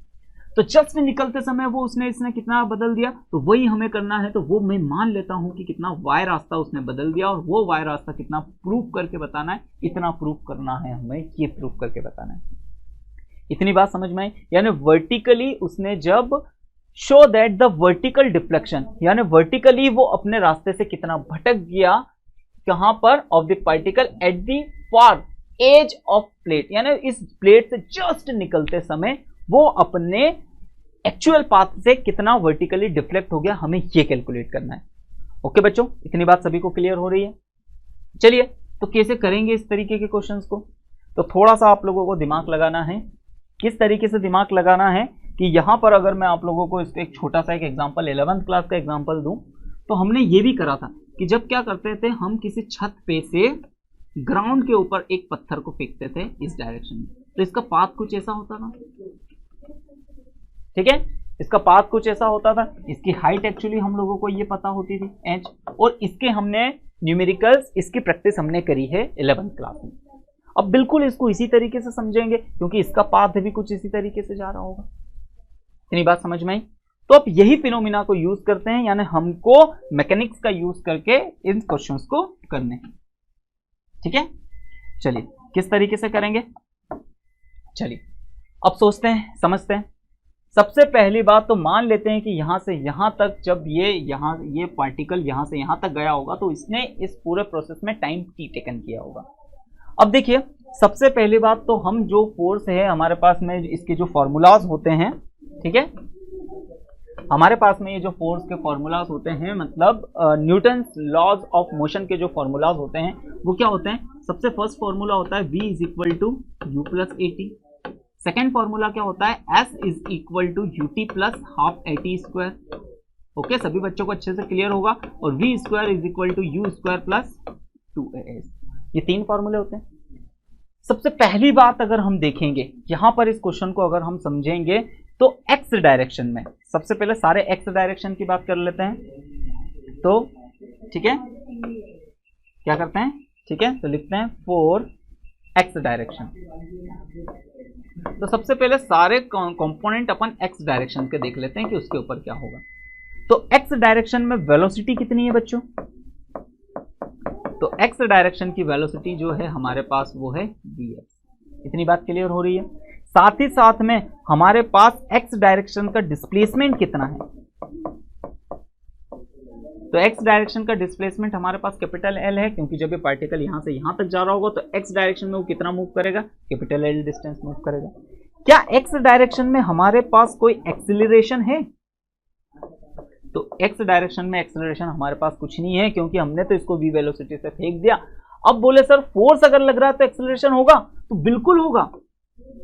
तो जस्ट निकलते समय वो इसने कितना बदल दिया, तो वही हमें करना है। तो वो मैं मान लेता हूं कि कितना वाई रास्ता उसने बदल दिया, और वो वाई रास्ता कितना प्रूफ करके बताना है, इतना प्रूफ करना है हमें, ये प्रूफ करके बताना है। इतनी बात समझ में आई। यानी वर्टिकली उसने जब show that the vertical deflection, यानी वर्टिकली वो अपने रास्ते से कितना भटक गया, कहां पर, of the particle at the far edge of plate, यानी इस प्लेट से जस्ट निकलते समय वो अपने एक्चुअल पाथ से कितना वर्टिकली डिफ्लेक्ट हो गया, हमें ये कैलकुलेट करना है। ओके बच्चों, इतनी बात सभी को क्लियर हो रही है। चलिए, तो कैसे करेंगे इस तरीके के क्वेश्चंस को, तो थोड़ा सा आप लोगों को दिमाग लगाना है। किस तरीके से दिमाग लगाना है कि यहां पर अगर मैं आप लोगों को इसका एक छोटा सा एक एग्जांपल 11th क्लास का एग्जांपल दूं, तो हमने ये भी करा था कि जब क्या करते थे, हम किसी छत पे से ग्राउंड के ऊपर एक पत्थर को फेंकते थे इस डायरेक्शन में, तो इसका पाथ कुछ ऐसा होता था, ठीक है, इसका पाथ कुछ ऐसा होता था। इसकी हाइट एक्चुअली हम लोगों को ये पता होती थी h, और इसके हमने न्यूमेरिकल्स, इसकी प्रैक्टिस हमने करी है 11th क्लास में। अब बिल्कुल इसको इसी तरीके से समझेंगे, क्योंकि इसका पाथ भी कुछ इसी तरीके से जा रहा होगा। इतनी बात समझ में आई। तो अब यही फिनोमिना को यूज करते हैं, यानी हमको मैकेनिक्स का यूज करके इन क्वेश्चंस को करने हैं, ठीक है। चलिए, किस तरीके से करेंगे, चलिए अब सोचते हैं, समझते हैं। सबसे पहली बात तो मान लेते हैं कि यहां से यहां तक, जब ये पार्टिकल यहां से यहां तक गया होगा, तो इसने इस पूरे प्रोसेस में टाइम टी टेकन किया होगा। अब देखिए, सबसे पहली बात तो हम जो फोर्स है हमारे पास में, इसके जो फॉर्मूलाज होते हैं, ठीक है, हमारे पास में ये जो फोर्स के फॉर्मूलाज होते हैं, मतलब न्यूटन्स लॉज ऑफ मोशन के जो फॉर्मूलाज होते हैं, वो क्या होते हैं। सबसे फर्स्ट फॉर्मूला होता है v is equal to u plus a t. Second formula क्या होता है, s is equal to u t plus half a t square. Okay, सभी बच्चों को अच्छे से क्लियर होगा। और v square is equal to u square plus 2as, ये तीन फॉर्मूले होते हैं। सबसे पहली बात अगर हम देखेंगे यहां पर, इस क्वेश्चन को अगर हम समझेंगे, तो x डायरेक्शन में, सबसे पहले सारे x डायरेक्शन की बात कर लेते हैं। तो ठीक है, क्या करते हैं, ठीक है, तो लिखते हैं 4x डायरेक्शन। तो सबसे पहले सारे कंपोनेंट अपन x डायरेक्शन के देख लेते हैं कि उसके ऊपर क्या होगा। तो x डायरेक्शन में वेलोसिटी कितनी है बच्चों, तो x डायरेक्शन की वेलोसिटी जो है हमारे पास वो है vx। इतनी बात क्लियर हो रही है। साथ ही साथ में हमारे पास x डायरेक्शन का डिस्प्लेसमेंट कितना है, तो x डायरेक्शन का डिस्प्लेसमेंट हमारे पास कैपिटल L है, क्योंकि जब ये पार्टिकल यहां से यहां तक जा रहा होगा, तो x डायरेक्शन में वो कितना मूव करेगा, कैपिटल L डिस्टेंस मूव करेगा। क्या x डायरेक्शन में हमारे पास कोई एक्सीलरेशन है, तो x डायरेक्शन में एक्सीलरेशन हमारे पास कुछ नहीं है, क्योंकि हमने तो इसको v वेलोसिटी से फेंक दिया। अब बोले सर फोर्स अगर लग रहा है तो एक्सीलरेशन होगा, तो बिल्कुल होगा,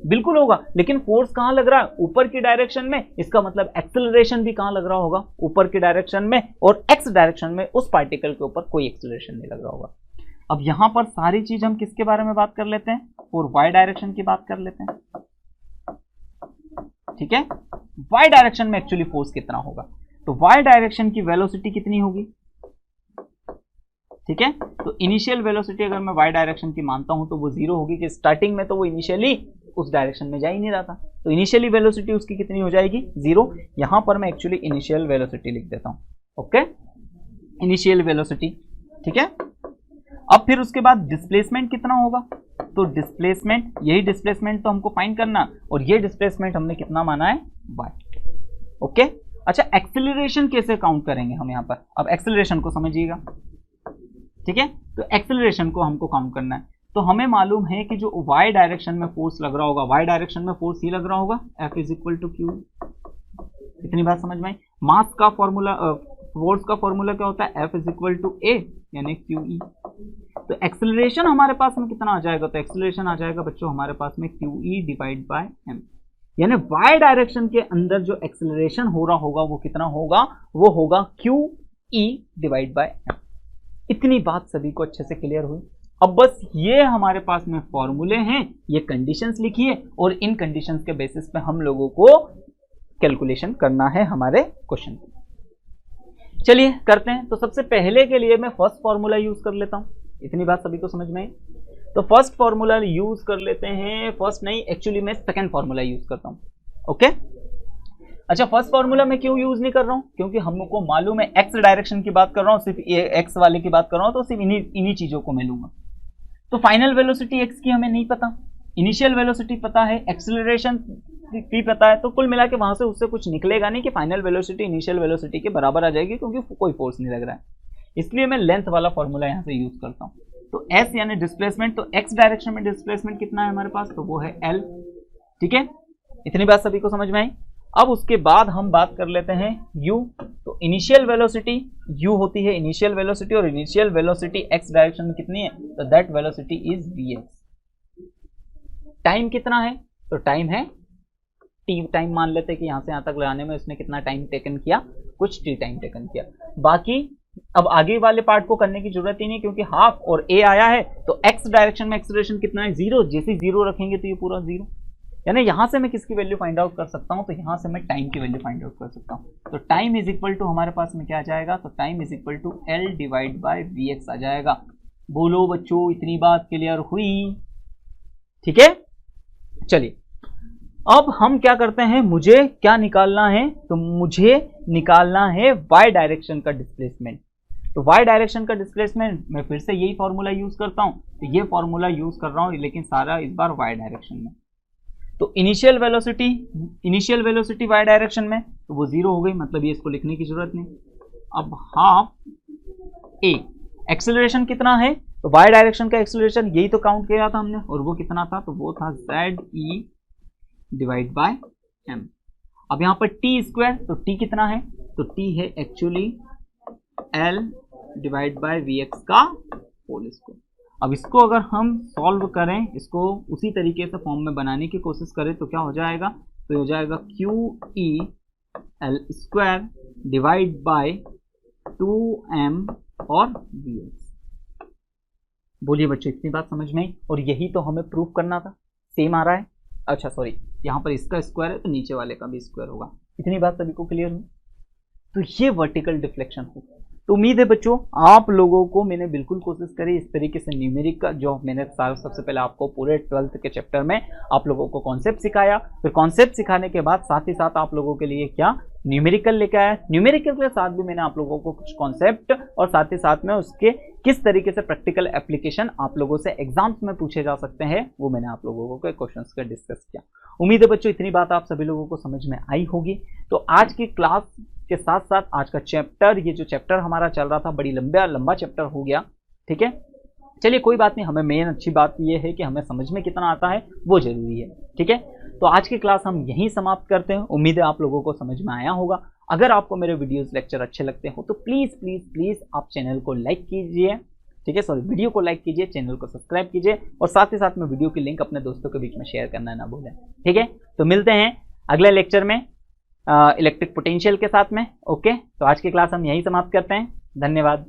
बिल्कुल होगा, लेकिन फोर्स कहां लग रहा है, ऊपर की डायरेक्शन में। इसका मतलब एक्सेलरेशन भी कहां लग रहा होगा, ऊपर की डायरेक्शन में, और एक्स डायरेक्शन में उस पार्टिकल के ऊपर कोई एक्सेलरेशन नहीं लग रहा होगा। अब यहां पर सारी चीज हम किसके बारे में बात कर लेते हैं, और वाई डायरेक्शन की बात कर लेते हैं, ठीक है। वाई डायरेक्शन में एक्चुअली फोर्स कितना होगा, तो वाई डायरेक्शन की वेलोसिटी कितनी होगी, ठीक है। तो इनिशियल वेलोसिटी अगर मैं वाई डायरेक्शन की मानता हूं तो वो 0 होगी, कि स्टार्टिंग में तो वो इनिशियली उस डायरेक्शन में जा ही नहीं रहा था, तो इनिशियली वेलोसिटी उसकी कितनी हो जाएगी, 0। यहां पर मैं एक्चुअली इनिशियल वेलोसिटी लिख देता हूं, ओके, इनिशियल वेलोसिटी, ठीक है। अब फिर उसके बाद डिस्प्लेसमेंट कितना होगा, तो डिस्प्लेसमेंट, यही डिस्प्लेसमेंट तो हमको फाइंड करना, और ये डिस्प्लेसमेंट हमने कितना माना है, y, ओके। अच्छा, एक्सेलरेशन कैसे काउंट करेंगे हम यहां पर, अब एक्सेलरेशन को समझिएगा, ठीक है। तो एक्सेलरेशन को हमको काउंट करना है, तो हमें मालूम है कि जो y डायरेक्शन में फोर्स लग रहा होगा, y डायरेक्शन में फोर्स ही लग रहा होगा, F is equal to Q. इतनी बात समझ में आई। मास का फॉर्मूला, फोर्स का फॉर्मूला क्या होता है, F is equal to A यानी QE। तो एक्सेलरेशन हमारे पास में कितना आ जाएगा, तो एक्सेलरेशन आ जाएगा बच्चों हमारे पास में QE डिवाइड बाय M, यानी y डायरेक्शन के अंदर जो एक्सेलरेशन हो रहा होगा वो कितना होगा, वो होगा QE डिवाइड बाय M। इतनी बात सभी को अच्छे से क्लियर हुई। अब बस ये हमारे पास में फॉर्मूले हैं, ये कंडीशंस लिखिए और इन कंडीशंस के बेसिस पे हम लोगों को कैलकुलेशन करना है हमारे क्वेश्चन। चलिए करते हैं। तो सबसे पहले के लिए मैं फर्स्ट फॉर्मूला यूज कर लेता हूं। इतनी बात सभी को समझ में आई? तो फर्स्ट फॉर्मूला यूज कर लेते हैं। फर्स्ट नहीं, एक्चुअली मैं सेकंड फॉर्मूला यूज करता हूं। ओके, अच्छा फर्स्ट फॉर्मूला मैं क्यों यूज नहीं कर रहा हूं? क्योंकि हमको मालूम है एक्स डायरेक्शन की बात कर रहा हूं, सिर्फ एक्स वाले की बात कर रहा हूं, तो सिर्फ इन्हीं चीजों को मैं लूंगा। तो फाइनल वेलोसिटी एक्स की हमें नहीं पता, इनिशियल वेलोसिटी पता है, एक्सेलरेशन भी पता है, तो कुल मिला के वहां से उससे कुछ निकलेगा नहीं कि फाइनल वेलोसिटी इनिशियल वेलोसिटी के बराबर आ जाएगी, क्योंकि कोई फोर्स नहीं लग रहा है। इसलिए मैं लेंथ वाला फॉर्मूला यहां से यूज करता हूं। तो एस यानी डिस्प्लेसमेंट, तो एक्स डायरेक्शन में डिस्प्लेसमेंट कितना है हमारे पास? तो वो है एल। ठीक है, इतनी बात सभी को समझ में आई? अब उसके बाद हम बात कर लेते हैं u। तो इनिशियल वेलोसिटी u होती है इनिशियल वेलोसिटी, और इनिशियल वेलोसिटी x डायरेक्शन में कितनी है? तो that velocity is vx। Time कितना है? तो टाइम है t टाइम, मान लेते हैं कि यहां से यहां तक लाने में उसने कितना टाइम टेकन किया? कुछ t टाइम टेकन किया। बाकी अब आगे वाले पार्ट को करने की जरूरत ही नहीं, क्योंकि हाफ और a आया है, तो x डायरेक्शन में एक्सेलरेशन कितना है? 0। जैसे 0 रखेंगे तो ये पूरा 0, यानी यहां से मैं किसकी वैल्यू फाइंड आउट कर सकता हूं? तो यहां से मैं टाइम की वैल्यू फाइंड आउट कर सकता हूं। तो टाइम इज इक्वल टू हमारे पास में क्या आ जाएगा? तो time is equal to L divide by v x आ जाएगा। बोलो बच्चों, इतनी बात क्लियर हुई? ठीक है, चलिए अब हम क्या करते हैं, मुझे क्या निकालना है? तो मुझे निकालना है वाई डायरेक्शन का डिस्प्लेसमेंट। तो वाई डायरेक्शन का डिस्प्लेसमेंट मैं फिर से यही फॉर्मूला यूज करता हूं। तो ये फॉर्मूला यूज कर रहा हूं, लेकिन सारा इस बार वाई डायरेक्शन में। तो इनिशियल वेलोसिटी वाई डायरेक्शन में, तो वो 0 हो गई, मतलब ये इसको लिखने की जरूरत नहीं। अब हाफ ए, एक्सेलरेशन कितना है? तो वाई डायरेक्शन का एक्सेलरेशन यही तो काउंट किया था हमने, और वो कितना था? तो वो था ZE डिवाइड बाय m। अब यहाँ पर t स्क्वायर, तो t कितना है? तो t है actually L divide by VX का होल स्क्वायर। अब इसको अगर हम सॉल्व करें, इसको उसी तरीके से फॉर्म में बनाने की कोशिश करें, तो क्या हो जाएगा? तो हो जाएगा QE L square divide by 2m और VX। बोलिए बच्चों, इतनी बात समझ में आई? और यही तो हमें प्रूफ करना था। सेम आ रहा है? अच्छा सॉरी, यहाँ पर इसका स्क्वायर है तो नीचे वाले का भी स्क्वायर होगा। इतनी बात सभी को क्लियर हुई? तो ये वर्टिकल डिफ्लेक्शन होगा। तो उम्मीद है बच्चों आप लोगों को मैंने बिल्कुल कोशिश करी इस तरीके से न्यूमेरिक का, जो मैंने सबसे पहले आपको पूरे 12th के चैप्टर में आप लोगों को कॉन्सेप्ट सिखाया, फिर कॉन्सेप्ट सिखाने के बाद साथ ही साथ आप लोगों के लिए क्या न्यूमेरिकल लेकर आया। न्यूमेरिकल के साथ भी मैंने आप लोगों को कुछ कॉन्सेप्ट और साथ ही साथ में उसके किस तरीके से प्रैक्टिकल एप्लीकेशन आप लोगों से एग्जाम्स में पूछे जा सकते हैं, वो मैंने आप लोगों को क्वेश्चंस का डिस्कस किया। उम्मीद है बच्चों इतनी बात आप सभी लोगों को समझ में आई होगी। तो आज की क्लास के साथ साथ आज का चैप्टर, ये जो चैप्टर हमारा चल रहा था बड़ी लंबा चैप्टर हो गया। ठीक है, चलिए कोई बात नहीं, हमें मेन अच्छी बात ये है कि हमें समझ में कितना आता है वो जरूरी है। ठीक है, तो आज की क्लास हम यहीं समाप्त करते हैं। उम्मीद है आप लोगों को समझ में आया होगा। अगर आपको मेरे वीडियोस लेक्चर अच्छे लगते हो तो प्लीज प्लीज प्लीज आप चैनल को लाइक कीजिए। ठीक है, सॉरी वीडियो को लाइक कीजिए, चैनल को सब्सक्राइब कीजिए, और साथ ही साथ में वीडियो की लिंक अपने दोस्तों के बीच में शेयर करना ना भूलें। ठीक है, तो मिलते हैं अगले लेक्चर में इलेक्ट्रिक पोटेंशियल के साथ में। ओके, तो आज की क्लास हम यहीं समाप्त करते हैं। धन्यवाद।